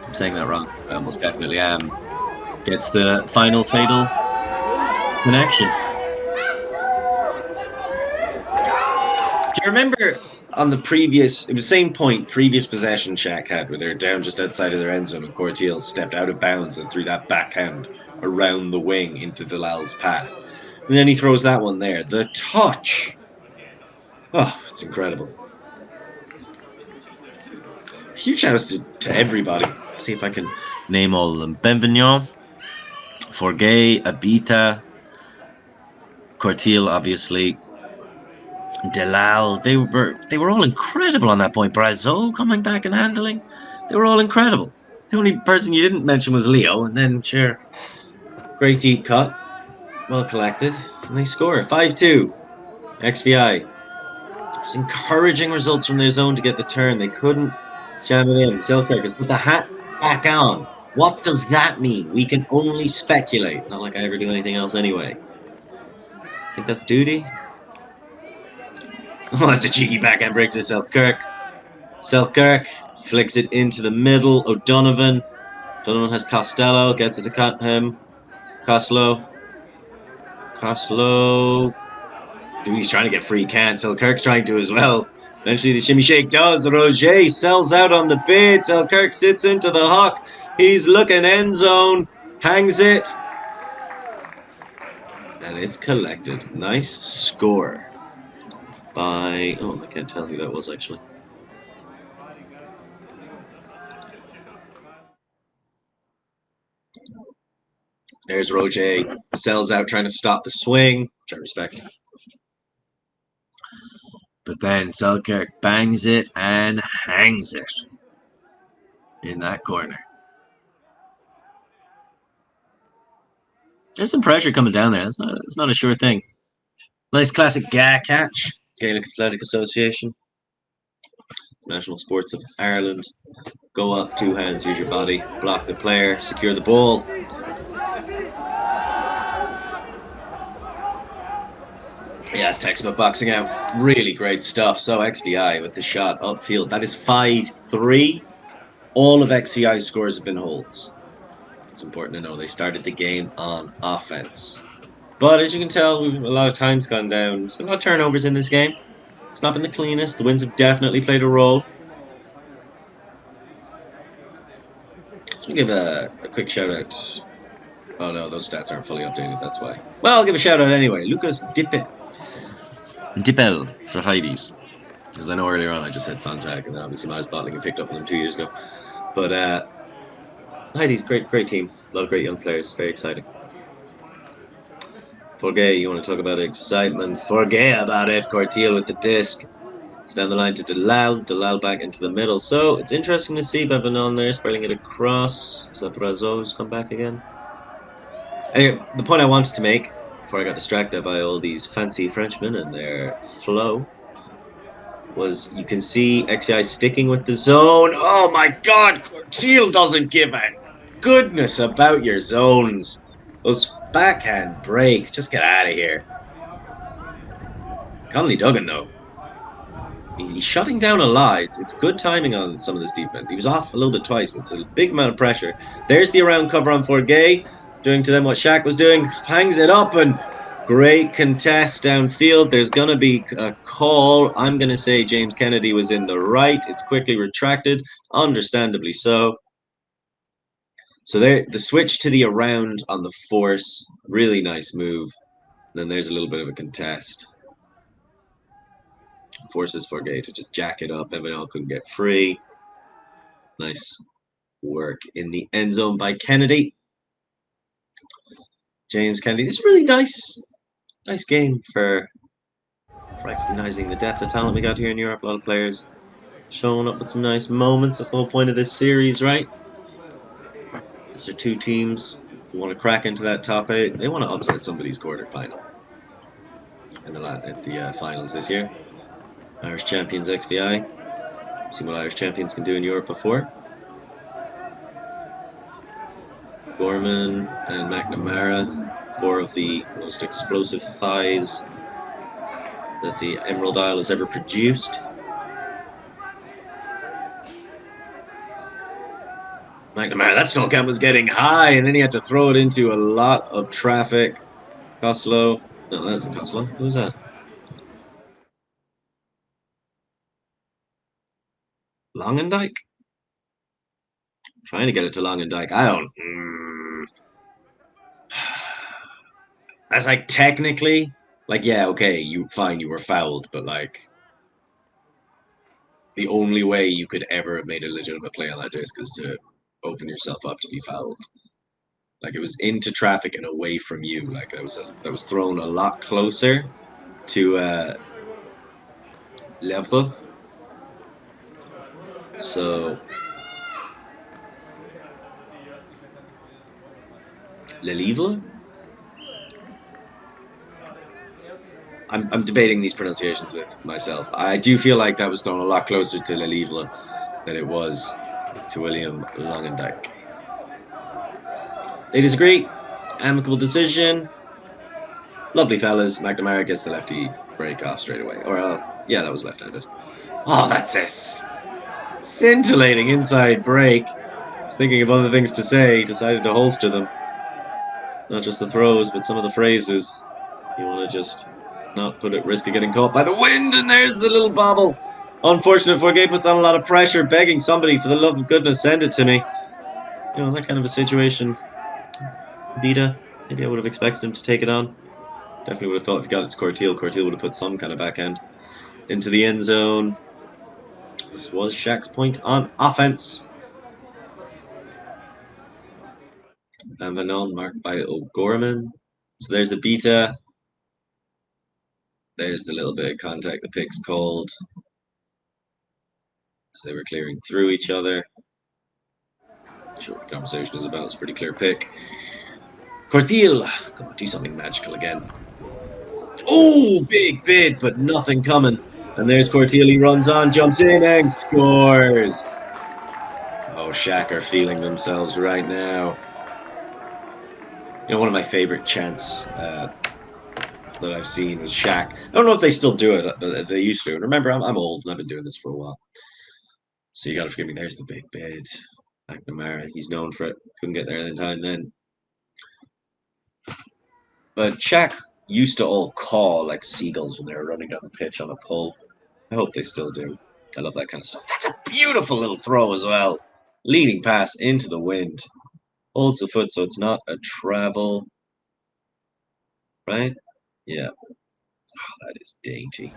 I'm saying that wrong. I almost definitely am. Gets the final fatal connection. Do you remember on the previous, it was the same point, previous possession Tchac had, where they're down just outside of their end zone and Cortil stepped out of bounds and threw that backhand around the wing into Dalal's path. And then he throws that one there. The touch. Oh, it's incredible. Huge shout outs to everybody. See if I can name all of them. Benvignon, Forgay, Abita, Cortil, obviously. Dalal, they were all incredible on that point. Brazo coming back and handling. They were all incredible. The only person you didn't mention was Leo, and then sure. Great deep cut. Well collected. And they score. 5-2. XVI. Just encouraging results from their zone to get the turn. They couldn't jam it in. Selkirk has put the hat back on. What does that mean? We can only speculate. Not like I ever do anything else anyway. I think that's duty. Oh, that's a cheeky backhand break to Selkirk. Selkirk flicks it into the middle. O'Donovan. Donovan has Costello. Gets it to him. Costello. He's trying to get free. Can't. Selkirk's trying to as well. Eventually the shimmy shake does. The Roger sells out on the bid. Selkirk sits into the huck. He's looking end zone. Hangs it. And it's collected. Nice score. By... Oh, I can't tell who that was actually. There's Roger. Sells out trying to stop the swing, which I respect. But then Selkirk bangs it and hangs it in that corner. There's some pressure coming down there. It's not a sure thing. Nice classic GA catch. Gaelic Athletic Association. National Sports of Ireland. Go up, 2 hands, use your body, block the player, secure the ball. Yeah, it's textbook boxing out. Really great stuff. So XVI with the shot upfield. That is 5-3. All of XVI's scores have been holds. It's important to know they started the game on offense. But as you can tell, a lot of time's gone down. There's been a lot of turnovers in this game. It's not been the cleanest. The wins have definitely played a role. So we give a quick shout out Oh no, those stats aren't fully updated, that's why. Well, I'll give a shout out anyway. Lucas Dippel for Heidi's. Because I know earlier on I just said Sontag, and then obviously Miles Bottling picked up on them 2 years ago. But Heidi's great team. A lot of great young players. Very exciting. Forget, you want to talk about excitement? Forget about it. Cortiel with the disc. It's down the line to Delal. Delal back into the middle. So it's interesting to see Bevan on there, spelling it across. Is that Brazos come back again? Anyway, the point I wanted to make before I got distracted by all these fancy Frenchmen and their flow was you can see XVI sticking with the zone. Oh my god, Cortiel doesn't give a goodness about your zones. Those backhand breaks, just get out of here. Conley Duggan, though, he's shutting down a lot. It's good timing on some of this defense. He was off a little bit twice, but it's a big amount of pressure. There's the around cover on Forgay, doing to them what Tchac was doing. Hangs it up, and great contest downfield. There's going to be a call. I'm going to say James Kennedy was in the right. It's quickly retracted, understandably so. So there, the switch to the around on the force, really nice move. And then there's a little bit of a contest. Forces Forgay to just jack it up. Evanel couldn't get free. Nice work in the end zone by Kennedy. James Kennedy. This is really nice game for recognizing the depth of talent we got here in Europe. A lot of players showing up with some nice moments. That's the whole point of this series, right? These are two teams who want to crack into that top 8. They want to upset somebody's quarterfinal at the finals this year. Irish champions XVI. Seen what Irish champions can do in Europe before. Gorman and McNamara, 4 of the most explosive thighs that the Emerald Isle has ever produced. McNamara, that snow cap was getting high, and then he had to throw it into a lot of traffic. Costello. No, that's not Costello. Who's that? Longendijk? Trying to get it to Longendijk. I don't. That's like technically, like, yeah, okay, you were fouled, but like the only way you could ever have made a legitimate play on that disc is to open yourself up to be fouled. Like, it was into traffic and away from you. Like, that was thrown a lot closer to Lèvres. So Le Livre? I'm debating these pronunciations with myself. I do feel like that was thrown a lot closer to Le Livre than it was to William Longendijk. They disagree. Amicable decision. Lovely fellas. McNamara gets the lefty break off straight away. Or, yeah, that was left-handed. Oh, that's a scintillating inside break. I was thinking of other things to say. Decided to holster them. Not just the throws, but some of the phrases. You want to just not put at risk of getting caught by the wind, and there's the little bobble. Unfortunate Forgay puts on a lot of pressure, begging somebody, for the love of goodness, send it to me. You know, that kind of a situation. Vida, maybe I would have expected him to take it on. Definitely would have thought if he got it to Cortiel, Cortiel would have put some kind of backhand into the end zone. This was Tchac's point on offense. And Manon marked by O'Gorman. So there's the beta. There's the little bit of contact the pick's called. So they were clearing through each other. Not sure what the conversation is about. It's a pretty clear pick. Cortiel, come on, do something magical again. Oh, big bid, but nothing coming. And there's Cortiel. He runs on, jumps in, and scores. Oh, Tchac are feeling themselves right now. You know, one of my favorite chants that I've seen was Tchac. I don't know if they still do it. They used to. Remember, I'm old and I've been doing this for a while. So you got to forgive me. There's the big bid. McNamara, he's known for it. Couldn't get there in time then. But Tchac used to all call like seagulls when they were running down the pitch on a pull. I hope they still do. I love that kind of stuff. That's a beautiful little throw as well. Leading pass into the wind. Holds the foot, so it's not a travel. Right? Yeah. Oh, that is dainty.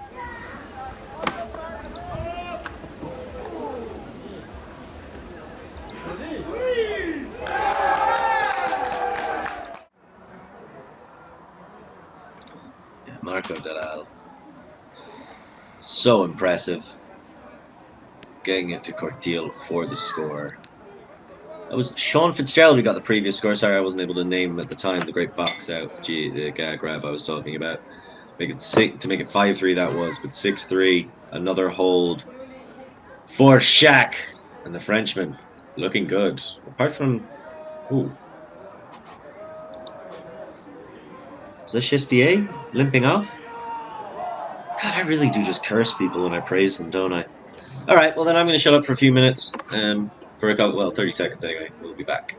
Yeah, Marco Delal. So impressive. Getting it to Cortil for the score. It was Sean Fitzgerald who got the previous score. Sorry, I wasn't able to name him at the time. The great box out, the grab I was talking about. Make it 5-3. That was, but 6-3. Another hold for Tchac and the Frenchman, looking good. Apart from, ooh, was that Chistier limping off? God, I really do just curse people when I praise them, don't I? All right, well then I'm going to shut up for a few minutes. For a couple, well, 30 seconds anyway. We'll be back.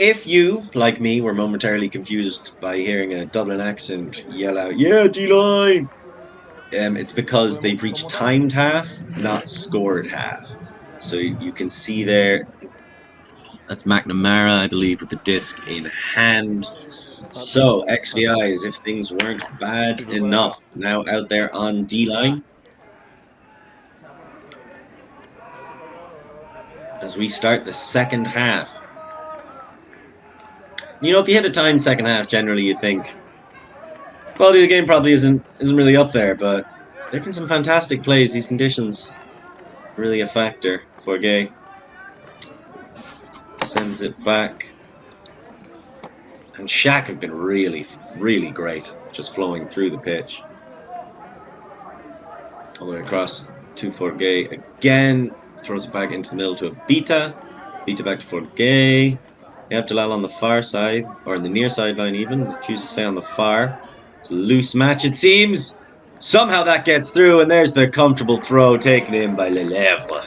If you, like me, were momentarily confused by hearing a Dublin accent yell out, "Yeah, D-line!" It's because they've reached timed half, not scored half. So you can see there, that's McNamara, I believe, with the disc in hand. So XVI, as if things weren't bad enough, now out there on D-line. As we start the second half. You know, if you hit a time second half, generally you think quality of the game probably isn't really up there, but there've been some fantastic plays. These conditions really a factor for Gay. Sends it back. And Tchac have been really, really great, just flowing through the pitch. All the way across to Forgay again. Throws it back into the middle to a Beta. Beta back to Forgay. Yep, Dalal on the far side, or in the near sideline even. Chooses to stay on the far. It's a loose match, it seems. Somehow that gets through, and there's the comfortable throw taken in by Lelèvre.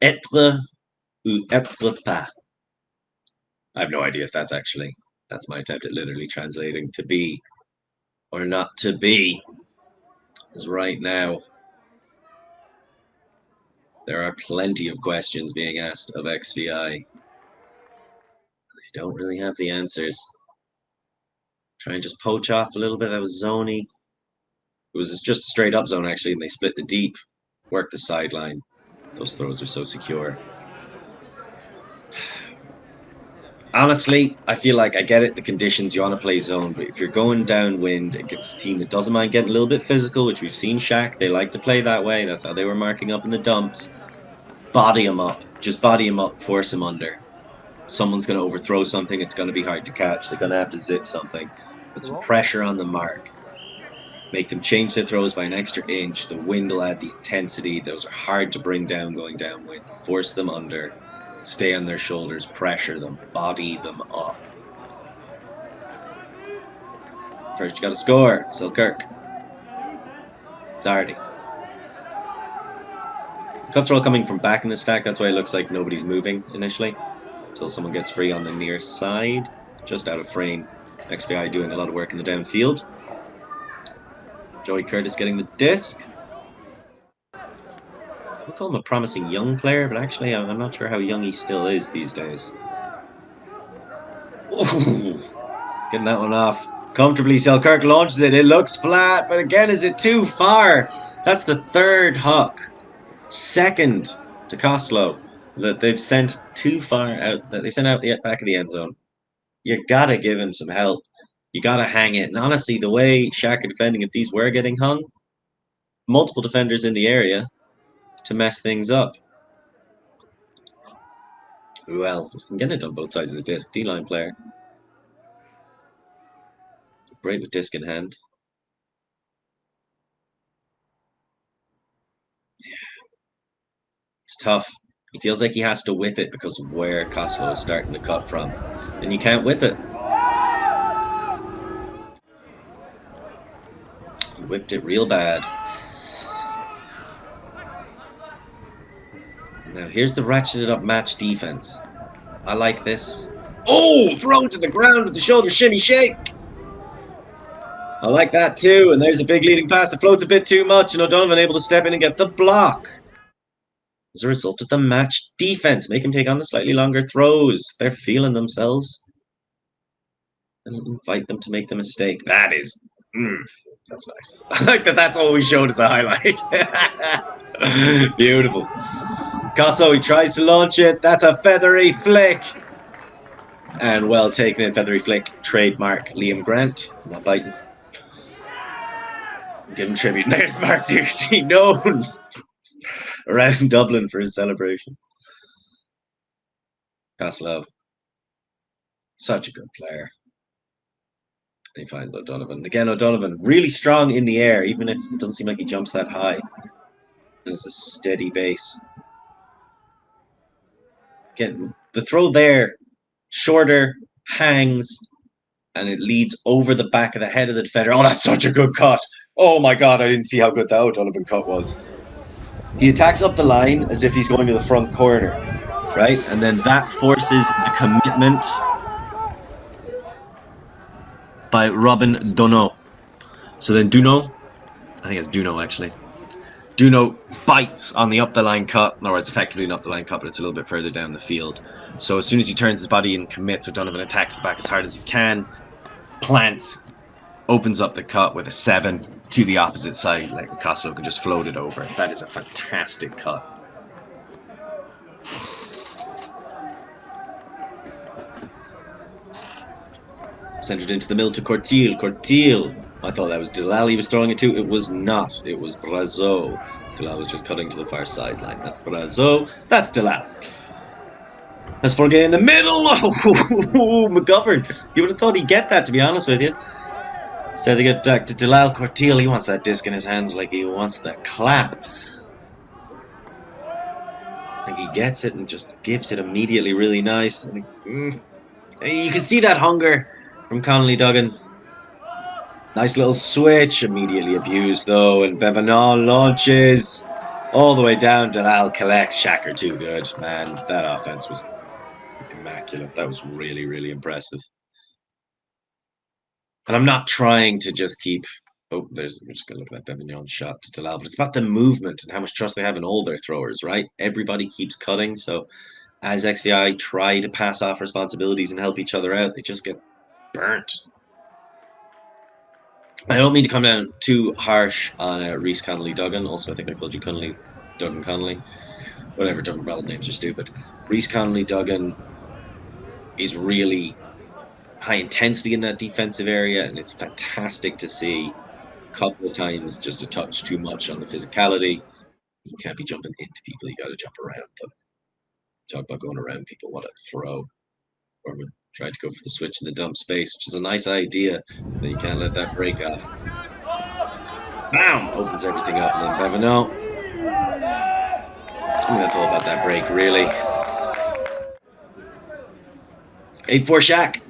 Être ou être pas. I have no idea if that's my attempt at literally translating to be or not to be. Because right now, there are plenty of questions being asked of XVI. They don't really have the answers. Try and just poach off a little bit. That was zony. It was just a straight up zone, actually, and they split the deep. Work the sideline. Those throws are so secure. Honestly, I feel like I get it, the conditions, you want to play zone, but if you're going downwind against a team that doesn't mind getting a little bit physical, which we've seen Tchac, they like to play that way. That's how they were marking up in the dumps. Body him up. Just body him up, force him under. Someone's going to overthrow something, it's going to be hard to catch. They're going to have to zip something. Put some pressure on the mark. Make them change their throws by an extra inch. The wind will add the intensity. Those are hard to bring down going downwind. Force them under. Stay on their shoulders. Pressure them. Body them up. First you got to score. Selkirk. Doherty. Cuts are all coming from back in the stack. That's why it looks like nobody's moving initially. Until someone gets free on the near side. Just out of frame. XVI doing a lot of work in the downfield. Joey Curtis getting the disc. I would call him a promising young player, but actually I'm not sure how young he still is these days. Ooh, Getting that one off comfortably. Selkirk launches it. It looks flat, but again, is it too far? That's the third huck. Second to Costello that they've sent too far out. That they sent out the back of the end zone. You gotta give him some help. You gotta hang it. And honestly, the way Tchac are defending, if these were getting hung, multiple defenders in the area to mess things up. Well, he's been getting it on both sides of the disc. D-line player. Great with disc in hand. It's tough. He feels like he has to whip it because of where Costello is starting to cut from. And you can't whip it. He whipped it real bad. Now here's the ratcheted up match defense. I like this. Oh, thrown to the ground with the shoulder shimmy shake. I like that too. And there's a big leading pass that floats a bit too much, and O'Donovan able to step in and get the block. As a result of the match defense, make him take on the slightly longer throws. They're feeling themselves. And invite them to make the mistake. That is, that's nice. I like that. That's all we showed as a highlight. Beautiful. Cosso, he tries to launch it. That's a feathery flick. And well taken in feathery flick. Trademark Liam Grant. Not biting. Give him tribute. There's Mark Doherty, known around Dublin for his celebration. Costello. Such a good player. He finds O'Donovan. Again, O'Donovan really strong in the air, even if it doesn't seem like he jumps that high. There's a steady base. Again, the throw there, shorter, hangs, and it leads over the back of the head of the defender. Oh, that's such a good cut. Oh my God, I didn't see how good that O'Donovan cut was. He attacks up the line as if he's going to the front corner, right? And then that forces the commitment by Robin Duno. So then Duno, I think it's Duno actually. Duno bites on the up the line cut, or it's effectively an up the line cut, but it's a little bit further down the field. So as soon as he turns his body and commits, O'Donovan attacks the back as hard as he can, plants, opens up the cut with a 7 to the opposite side, like Costello can just float it over. That is a fantastic cut. Centered into the middle to Cortil. Cortil. I thought that was Delal he was throwing it to. It was not. It was Brazo. Delal was just cutting to the far sideline. That's Brazo. That's Delal. That's Forgay in the middle. Oh, McGovern. You would have thought he'd get that, to be honest with you. Instead they get back to Delal. Cortil, he wants that disc in his hands like he wants the clap. I think he gets it and just gives it immediately really nice. And, you can see that hunger from Connolly Duggan. Nice little switch, immediately abused though, and Bevanon launches all the way down. Delal collects. Tchac are too good, man. That offense was immaculate. That was really, really impressive. And I'm not trying to just keep. Oh, we're just gonna look at that Bevanon shot to Delal, but it's about the movement and how much trust they have in all their throwers, right? Everybody keeps cutting, so as XVI try to pass off responsibilities and help each other out, they just get burnt. I don't mean to come down too harsh on Reese Connolly Duggan. Also, I think I called you Connolly Duggan Connolly. Whatever, double barrel names are stupid. Reese Connolly Duggan is really high intensity in that defensive area, and it's fantastic to see. A couple of times, just a touch too much on the physicality. You can't be jumping into people, you got to jump around them. Talk about going around people, what a throw. Orman tried to go for the switch in the dump space, which is a nice idea, but you can't let that break off. Bam! Opens everything up, and then Bevanon. I mean, that's all about that break, really. 8-4 Tchac.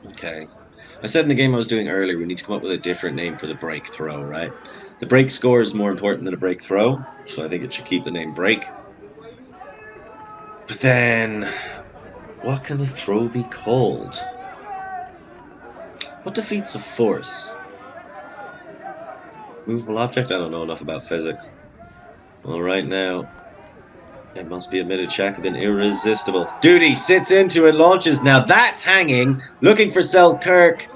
Okay. I said in the game I was doing earlier, we need to come up with a different name for the break throw, right? The break score is more important than a break throw, so I think it should keep the name break. But then, what can the throw be called? What defeats a force? Movable object? I don't know enough about physics. All right now. It must be admitted, Tchac have been irresistible. Duty sits into it, launches. Now that's hanging. Looking for Selkirk.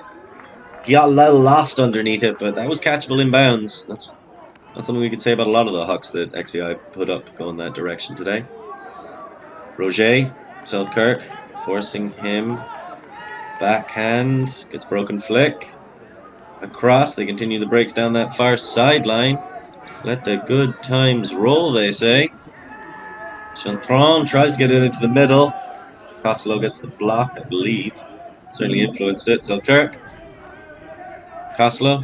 He got a little lost underneath it, but that was catchable inbounds. That's something we could say about a lot of the hucks that XVI put up going that direction today. Roger, Selkirk, forcing him. Backhand, gets broken flick. Across, they continue the breaks down that far sideline. Let the good times roll, they say. Chantron tries to get it into the middle. Costello gets the block, I believe. Certainly influenced it. Selkirk. Costello.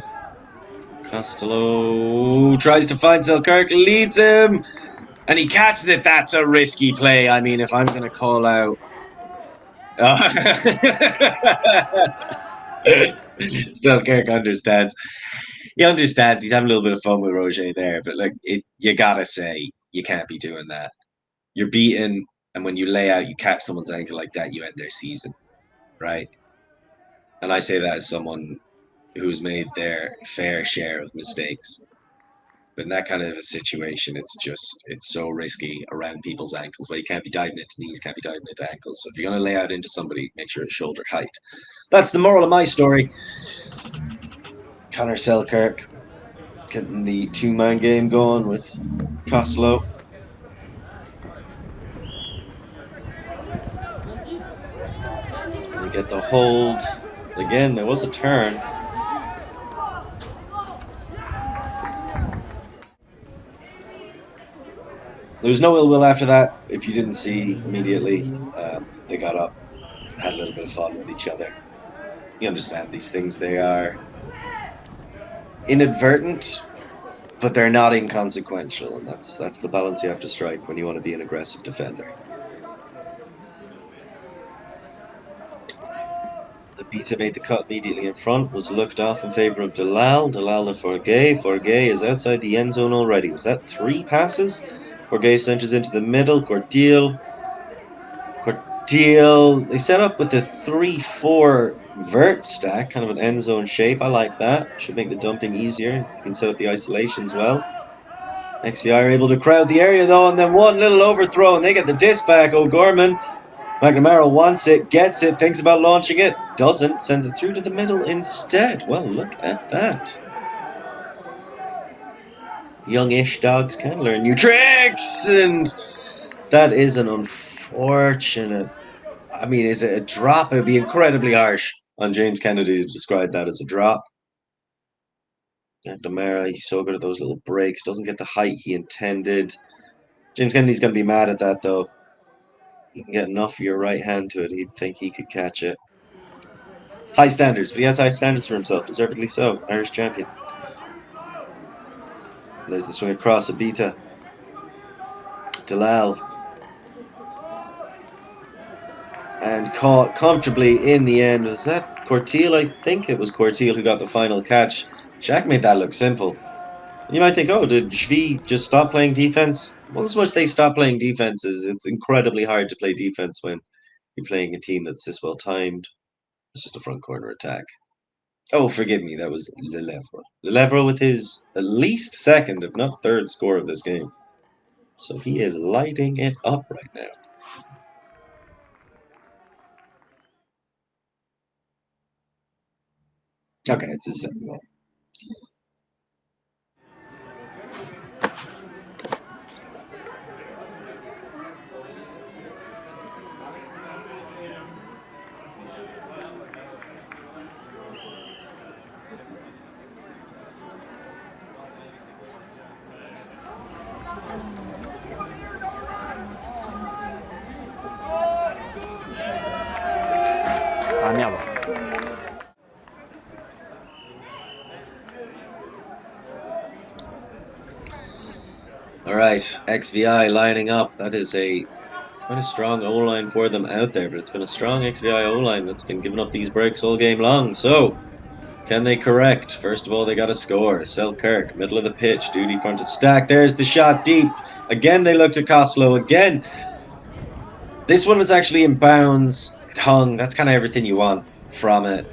Costello tries to find Selkirk, leads him, and he catches it. That's a risky play. I mean, if I'm going to call out. Selkirk understands. He understands. He's having a little bit of fun with Roger there, but like, you gotta say, you can't be doing that. You're beaten, and when you lay out, you catch someone's ankle like that, you end their season, right? And I say that as someone who's made their fair share of mistakes. But in that kind of a situation, it's so risky around people's ankles. Well, you can't be diving into knees, can't be diving into ankles. So if you're going to lay out into somebody, make sure it's shoulder height. That's the moral of my story. Connor Selkirk getting the two-man game going with Costello. They get the hold. Again, there was a turn. There was no ill will after that. If you didn't see immediately, they got up, had a little bit of fun with each other. You understand these things. They are inadvertent, but they're not inconsequential, and that's the balance you have to strike when you want to be an aggressive defender. The Beta made the cut immediately in front, was looked off in favor of Delal. Delal to Forgay. Forgay is outside the end zone already. Was that 3 passes? Forgay centers into the middle. Cordial. They set up with the 3-4 vert stack, kind of an end zone shape. I like that. Should make the dumping easier. You can set up the isolations well. XVI are able to crowd the area though, and then one little overthrow, and they get the disc back. O'Gorman. McNamara wants it, gets it, thinks about launching it, doesn't, sends it through to the middle instead. Well, look at that. Youngish dogs can learn new tricks, and that is an unfortunate. I mean, is it a drop? It would be incredibly harsh on James Kennedy to describe that as a drop. McNamara, he's so good at those little breaks, doesn't get the height he intended. James Kennedy's going to be mad at that, though. You can get enough of your right hand to it, he'd think he could catch it. High standards, but he has high standards for himself, deservedly so. Irish champion. There's the swing across a Beta. Delal. And caught comfortably in the end. Was that Corteil? I think it was Corteil who got the final catch. Tchac made that look simple. And you might think, oh, did XVI just stop playing defense? Well, as much as they stop playing defense, it's incredibly hard to play defense when you're playing a team that's this well timed. It's just a front corner attack. Oh, forgive me, that was Lelevre. Lelevre with his at least second, if not third, score of this game. So he is lighting it up right now. Okay, it's his second goal. Ah merde. All right, XVI lining up. That is quite a strong O-line for them out there, but it's been a strong XVI O-line that's been giving up these breaks all game long. So, can they correct? First of all, they got to score. Selkirk, middle of the pitch, duty front to stack. There's the shot deep. Again, they look to Costello. Again, this one was actually in bounds. It hung. That's kind of everything you want from it.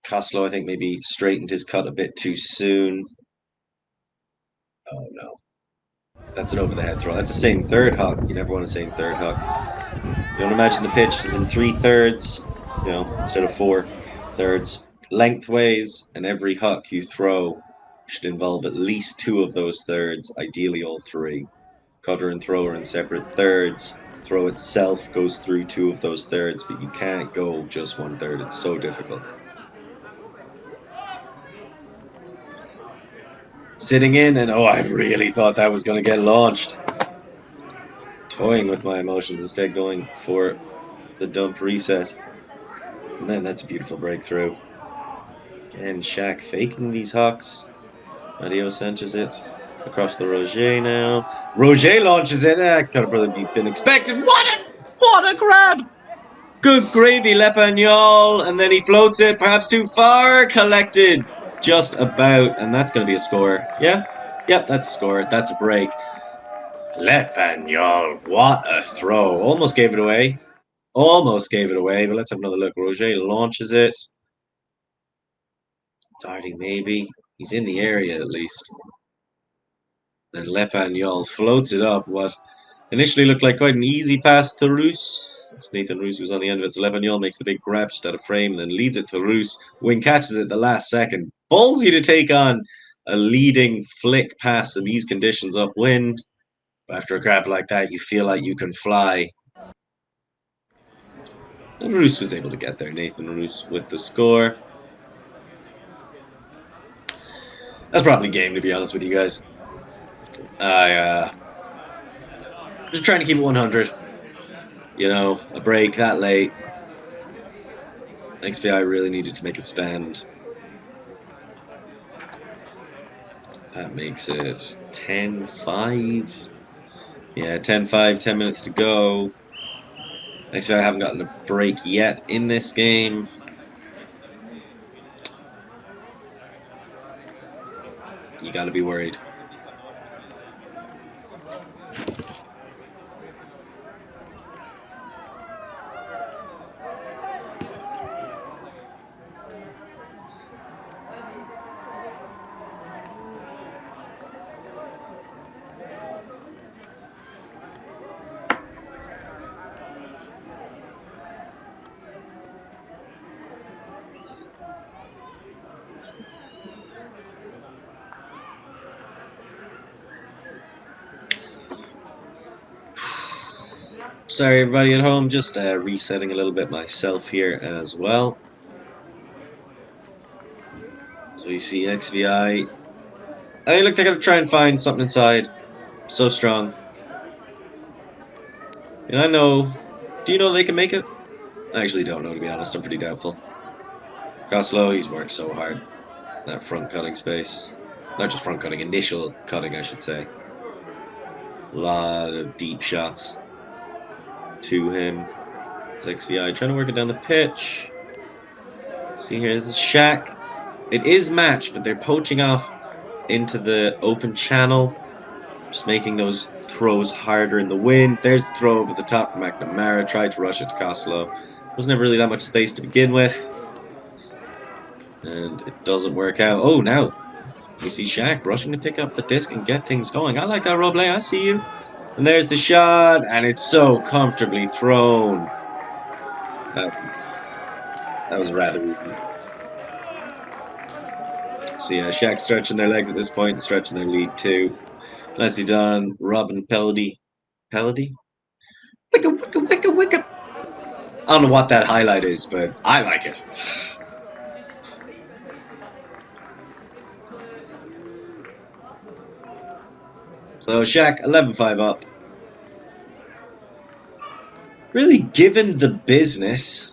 Costello, I think, maybe straightened his cut a bit too soon. Oh, no. That's an over-the-head throw. That's a same third huck. You never want a same third huck. You don't imagine the pitch is in 3/3, instead of 4/3. Lengthways, and every huck you throw should involve at least 2 of those thirds, ideally all 3. Cutter and throw are in separate thirds. Throw itself goes through 2 of those thirds, but you can't go just 1/3. It's so difficult. Sitting in, and I really thought that was going to get launched. Toying with my emotions, instead going for the dump reset. And then that's a beautiful breakthrough. Again, Tchac faking these hucks. Mario Sanchez it across the Roger now. Roger launches it. Could have probably been expected. What a grab! Good gravy, Lepagnol. And then he floats it, perhaps too far. Collected just about. And that's going to be a score. Yeah? Yep, that's a score. That's a break. Lepagnol, what a throw. Almost gave it away. Almost gave it away, but let's have another look. Roger launches it. Darting, maybe. He's in the area, at least. Then Lepagnol floats it up. What initially looked like quite an easy pass to Roos. It's Nathan Roos who's on the end of it. So Lepagnol makes the big grab just out of frame and then leads it to Roos. Wing catches it at the last second. Ballsy to take on a leading flick pass in these conditions upwind. But after a grab like that, you feel like you can fly. And Roos was able to get there. Nathan Roos with the score. That's probably game, to be honest with you guys. Just trying to keep it 100. A break that late. XVI really needed to make a stand. That makes it 10-5. Yeah, 10-5, 10 minutes to go. XVI haven't gotten a break yet in this game. You gotta be worried. Sorry, everybody at home, just resetting a little bit myself here as well. So you see XVI. Hey, look, they're going to try and find something inside. So strong. And I know... Do you know they can make it? I actually don't know, to be honest. I'm pretty doubtful. Costello, he's worked so hard. That front cutting space. Not just front cutting, initial cutting, I should say. A lot of deep shots to him. It's XVI trying to work it down the pitch. See, here's the Tchac. It is match, but they're poaching off into the open channel. Just making those throws harder in the wind. There's the throw over the top from McNamara. Tried to rush it to Costello. Wasn't ever really that much space to begin with. And it doesn't work out. Oh, now we see Tchac rushing to pick up the disc and get things going. I like that, Roble. I see you. And there's the shot, and it's so comfortably thrown. That was rather easy. So yeah, Tchac stretching their legs at this point, stretching their lead too. Nicely done, Robin Pelody. Pelody? Wicka, wicka, wicka, wicka. I don't know what that highlight is, but I like it. So Tchac, 11-5 up. Really given the business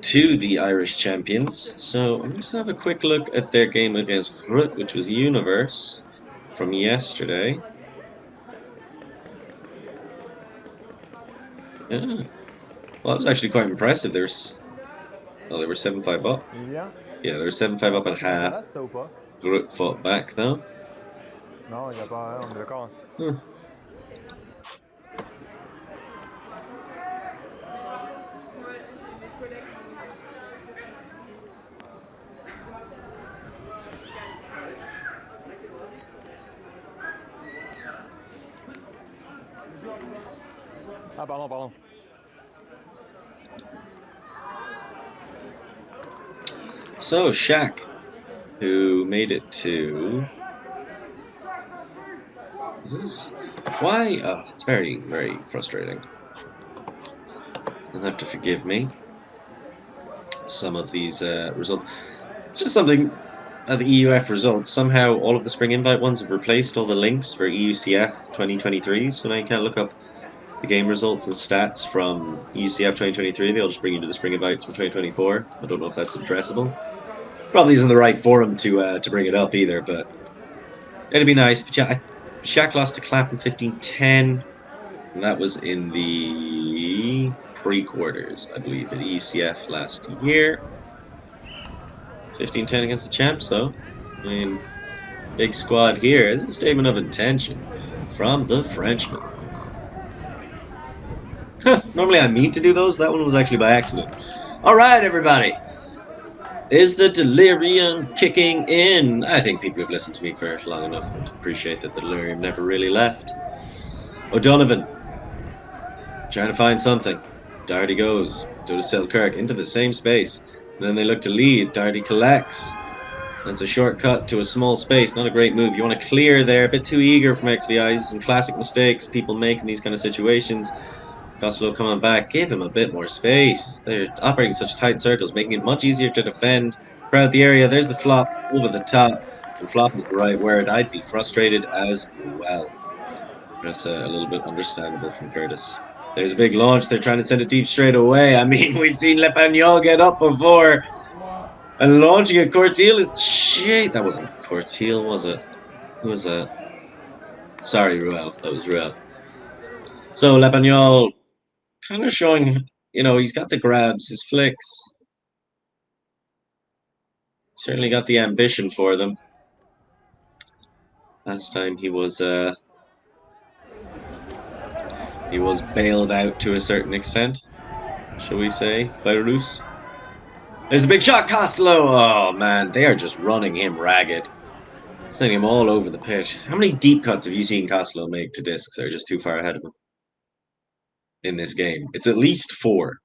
to the Irish champions. So I'm just have a quick look at their game against Grut, which was Universe from yesterday. Yeah. Well, that was actually quite impressive. They were 7-5 up. Yeah, they were 7-5 up at half. Grut fought back though. Non, il n'y a pas, on est d'accord. pardon. So, Tchac, who made it to... Is this... Why? Oh, it's very, very frustrating. You'll have to forgive me. Some of these results. It's just something... the EUF results. Somehow, all of the Spring Invite ones have replaced all the links for EUCF 2023, so now you can't look up the game results and stats from EUCF 2023. They'll just bring you to the Spring Invites from 2024. I don't know if that's addressable. Probably isn't the right forum to bring it up either, but it'd be nice. But yeah, Tchac lost to Clapham 15-10. And that was in the pre-quarters, I believe, at EUCF last year. 15-10 against the champs, though. I mean, big squad here. It's a statement of intention from the Frenchman. Normally I mean to do those. That one was actually by accident. All right, everybody. Is the delirium kicking in? I think people who've listened to me for long enough would appreciate that the delirium never really left. O'Donovan. Trying to find something. Doherty goes. To Selkirk into the same space. And then they look to lead. Doherty collects. That's a shortcut to a small space. Not a great move. You want to clear there. A bit too eager from XVI. Some classic mistakes people make in these kind of situations. Costello coming back. Give him a bit more space. They're operating such tight circles, making it much easier to defend. Crowd the area. There's the flop over the top. And flop is the right word. I'd be frustrated as well. That's a little bit understandable from Curtis. There's a big launch. They're trying to send it deep straight away. I mean, we've seen Le Pagnol get up before. And launching at Corteil is... Shit, that wasn't Corteil, was it? Who was that? Sorry, Ruel. That was Ruel. So, Le Pagnol kind of showing, you know, he's got the grabs, his flicks. Certainly got the ambition for them. Last time he was bailed out to a certain extent, shall we say, by Roos. There's a big shot, Costello! Oh, man, they are just running him ragged. Sending him all over the pitch. How many deep cuts have you seen Costello make to discs that are just too far ahead of him in this game? It's at least 4.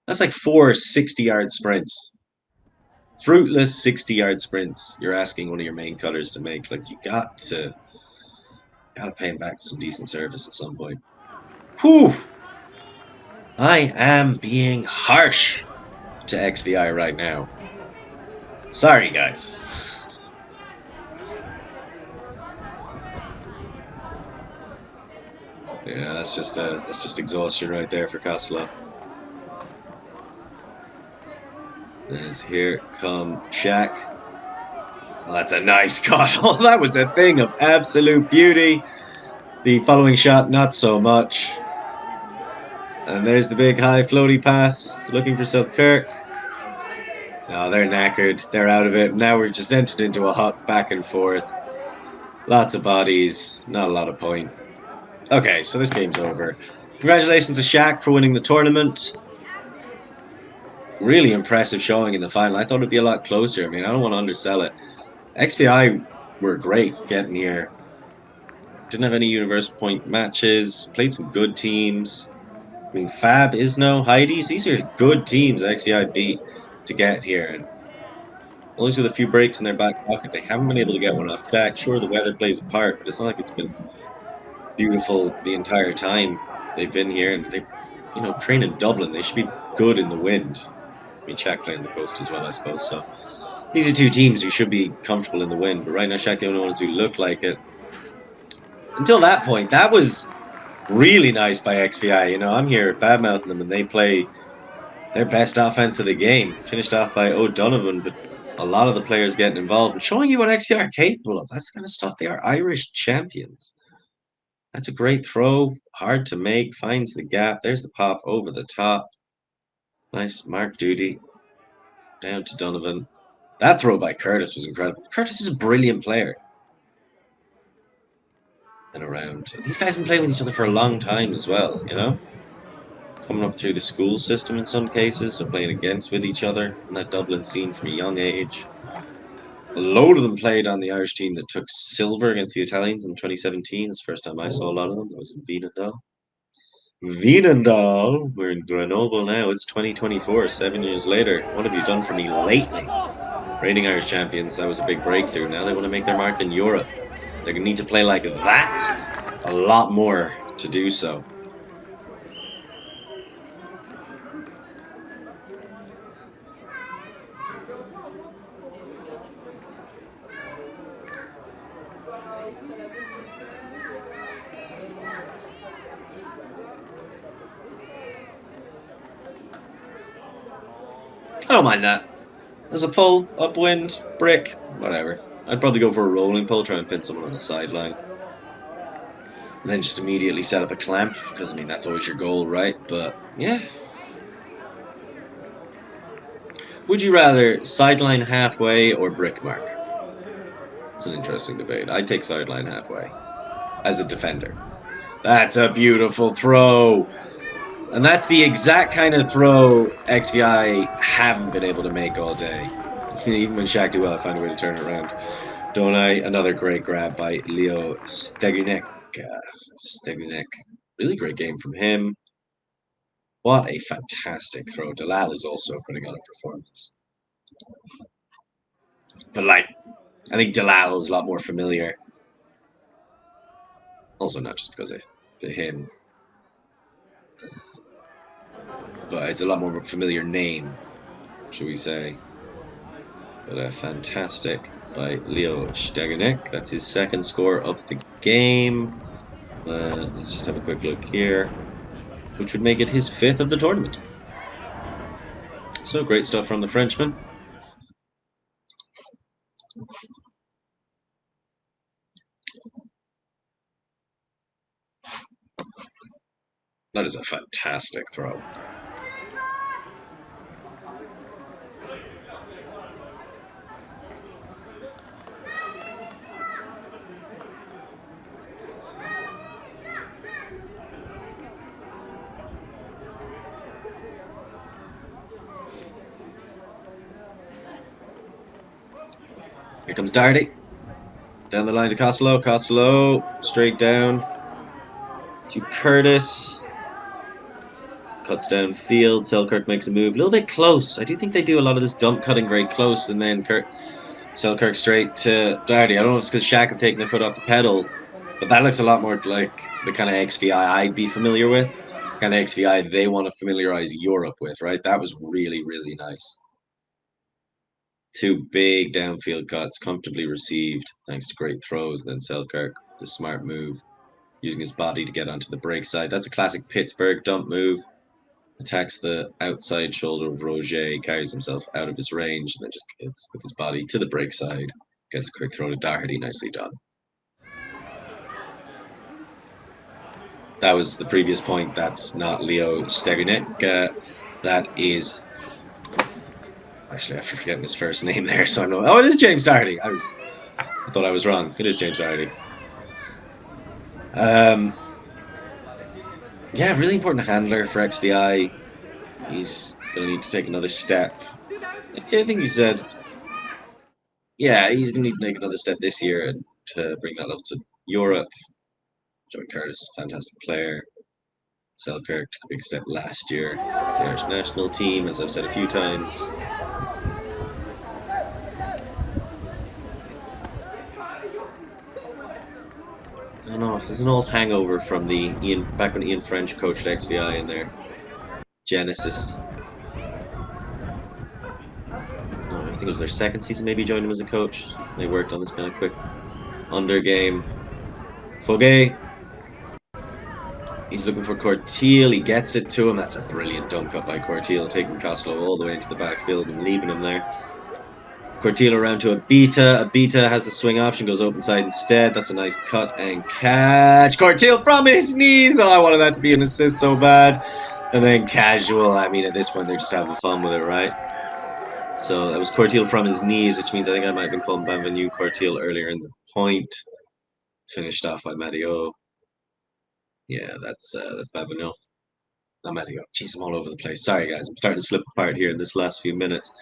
That's like 4 60-yard sprints. Fruitless 60-yard sprints. You're asking one of your main cutters to make. Like, you gotta pay him back some decent service at some point. Whew! I am being harsh to XVI right now. Sorry, guys. Yeah, that's just exhaustion right there for Costello. As here come Tchac. Oh, that's a nice cut. Oh, that was a thing of absolute beauty. The following shot, not so much. And there's the big high floaty pass, looking for Selkirk. Oh, they're knackered. They're out of it. Now we've just entered into a huck back and forth. Lots of bodies. Not a lot of point. Okay, so this game's over. Congratulations to Tchac for winning the tournament. Really impressive showing in the final. I thought it'd be a lot closer. I mean, I don't want to undersell it. XVI were great getting here. Didn't have any universal point matches. Played some good teams. I mean, Fab, Isno, Heidi's. These are good teams that XVI beat to get here. And only with a few breaks in their back pocket, they haven't been able to get one off Tchac. Sure, the weather plays a part, but it's not like it's been beautiful the entire time they've been here. And they, you know, train in Dublin. They should be good in the wind. I mean, Tchac playing the coast as well, I suppose. So these are two teams who should be comfortable in the wind. But right now, Tchac the only ones who look like it. Until that point, that was really nice by XVI. You know, I'm here badmouthing them, and they play their best offense of the game. Finished off by O'Donovan, but a lot of the players getting involved and showing you what XVI are capable of. That's the kind of stuff. They are Irish champions. That's a great throw. Hard to make. Finds the gap. There's the pop over the top. Nice Mark Duty. Down to Donovan. That throw by Curtis was incredible. Curtis is a brilliant player. And around. These guys have been playing with each other for a long time as well, you know? Coming up through the school system in some cases, so playing against with each other in that Dublin scene from a young age. A load of them played on the Irish team that took silver against the Italians in 2017. That's the first time I saw a lot of them. It was in Vienna, though. Wienendaal. We're in Grenoble now. It's 2024, 7 years later. What have you done for me lately? Reigning Irish champions, that was a big breakthrough. Now they want to make their mark in Europe. They're going to need to play like that a lot more to do so. I don't mind that. There's a pull, upwind, brick, whatever. I'd probably go for a rolling pull, try and pin someone on the sideline. And then just immediately set up a clamp, because, I mean, that's always your goal, right? But, yeah. Would you rather sideline halfway or brick mark? It's an interesting debate. I'd take sideline halfway as a defender. That's a beautiful throw. And that's the exact kind of throw XVI haven't been able to make all day. Even when Tchac do well, I find a way to turn it around. Don't I? Another great grab by Leo Stegunek. Stegunek. Really great game from him. What a fantastic throw. Delal is also putting on a performance. But, like, I think Delal is a lot more familiar. Also, not just because of him, but it's a lot more familiar name, should we say. But fantastic by Leo Stegunek. That's his second score of the game. Let's just have a quick look here, which would make it his fifth of the tournament. So great stuff from the Frenchman. That is a fantastic throw. Here comes Doherty. Down the line to Costello. Costello straight down to Curtis. Cuts downfield. Selkirk makes a move. A little bit close. I do think they do a lot of this dump cutting very close. And then Selkirk straight to Doherty. I don't know if it's because Tchac have taken their foot off the pedal. But that looks a lot more like the kind of XVI I'd be familiar with. Kind of XVI they want to familiarize Europe with, right? That was really, really nice. Two big downfield cuts, comfortably received, thanks to great throws. Then Selkirk, the smart move, using his body to get onto the break side. That's a classic Pittsburgh dump move. Attacks the outside shoulder of Roger, carries himself out of his range, and then just hits with his body to the break side. Gets a quick throw to Doherty, nicely done. That was the previous point. That's not Leo Stegunek. That is... Actually, after forgetting his first name there, so I know. Oh, it is James Doherty. I thought I was wrong. It is James Doherty. Yeah, really important handler for XVI. He's going to need to take another step. I think he said, yeah, he's going to need to make another step this year to bring that level to Europe. Joey Curtis, fantastic player. Selkirk took a big step last year. The Irish national team, as I've said a few times. I don't know if there's an old hangover from the back when Ian French coached XVI in their Genesis. I think it was their second season, maybe joined him as a coach. They worked on this kind of quick under game. Foguet. He's looking for Corteil. He gets it to him. That's a brilliant dunk up by Corteil, taking Costello all the way into the backfield and leaving him there. Corteil around to Abita. Abita has the swing option, goes open side instead. That's a nice cut and catch. Corteil from his knees. Oh, I wanted that to be an assist so bad. And then casual. I mean, at this point, they're just having fun with it, right? So that was Corteil from his knees, which means I think I might have been calling Bienvenu Corteil earlier in the point. Finished off by Mario. Yeah, that's Bienvenu. Not Mario. Jeez, I'm all over the place. Sorry, guys. I'm starting to slip apart here in this last few minutes.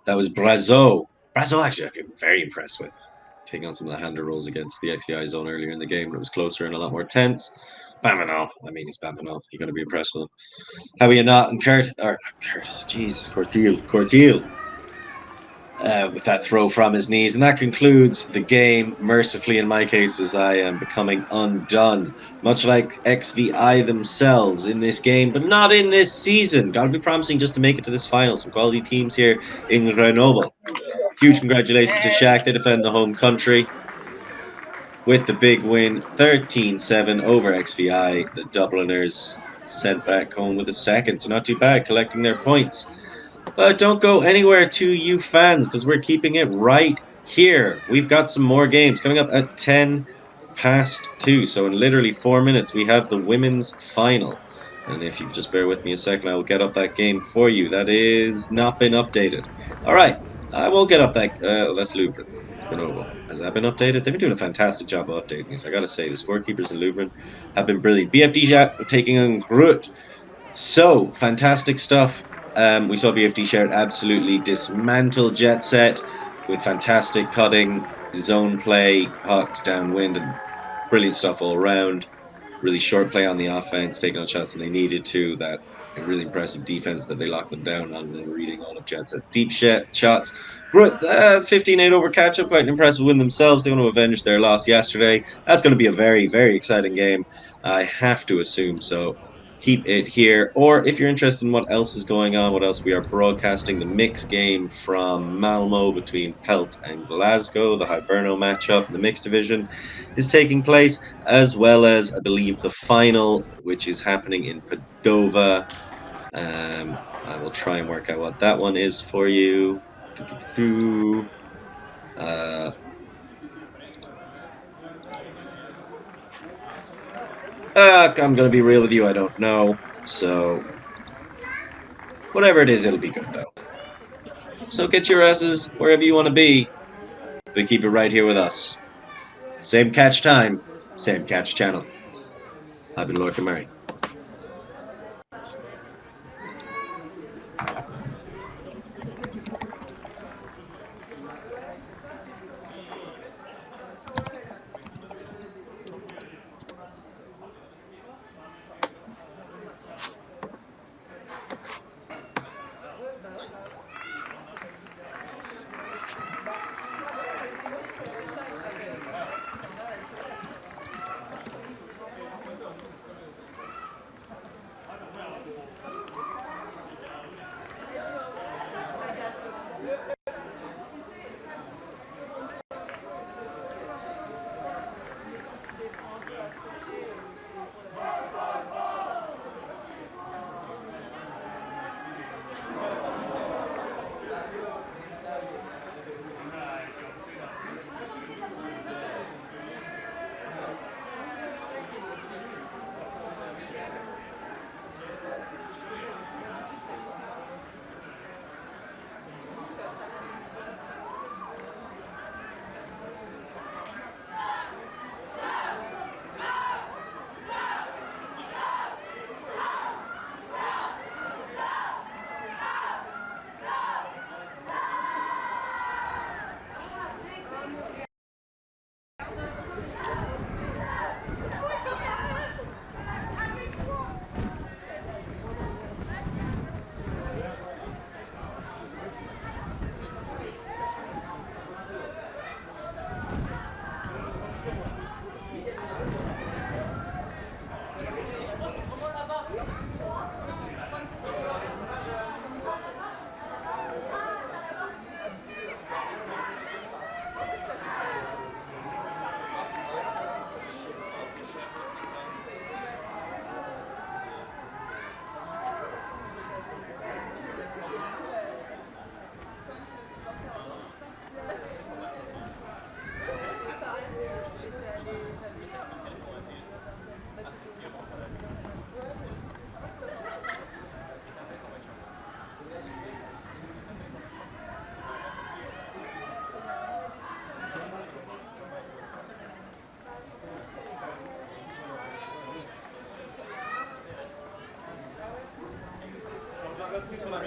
That was Brazeau. Brazeau, actually, I've been very impressed with taking on some of the hander rolls against the XVI zone earlier in the game, but it was closer and a lot more tense. Bamanov. I mean, it's Bamanov. You're going to be impressed with him. How are you not? And Curtis, Jesus, Corteil. With that throw from his knees. And that concludes the game, mercifully in my case, as I am becoming undone. Much like XVI themselves in this game, but not in this season. Gotta be promising just to make it to this final. Some quality teams here in Grenoble. Huge congratulations to Tchac. They defend the home country with the big win, 13-7 over XVI. The Dubliners sent back home with a second, so not too bad, collecting their points. But don't go anywhere to you fans, because we're keeping it right here. We've got some more games coming up at 10 past 2. So in literally 4 minutes, we have the women's final. And if you just bear with me a second, I will get up that game for you. That is not been updated. All right, I will get up that. That's Louvre. Grenoble. Has that been updated? They've been doing a fantastic job of updating these. I got to say, the scorekeepers in Louvre have been brilliant. BFD Chat taking on Groot. So, fantastic stuff. We saw BFD Shout absolutely dismantle Jet Set with fantastic cutting, zone play, Hawks downwind, and brilliant stuff all around. Really short play on the offense, taking on shots when they needed to. That really impressive defense that they locked them down on and reading all of Jet Set's deep shots. 15-8 over catch up, quite an impressive win themselves. They want to avenge their loss yesterday. That's going to be a very, very exciting game. I have to assume so. Keep it here. Or if you're interested in what else is going on, what else we are broadcasting, the mixed game from Malmo between Pelt and Glasgow, the Hiberno matchup, the mixed division is taking place, as well as, I believe, the final, which is happening in Padova. I will try and work out what that one is for you. I'm going to be real with you, I don't know. So, whatever it is, it'll be good, though. So get your asses wherever you want to be, but keep it right here with us. Same catch time, same catch channel. I've been Lorcan Murray. Sur la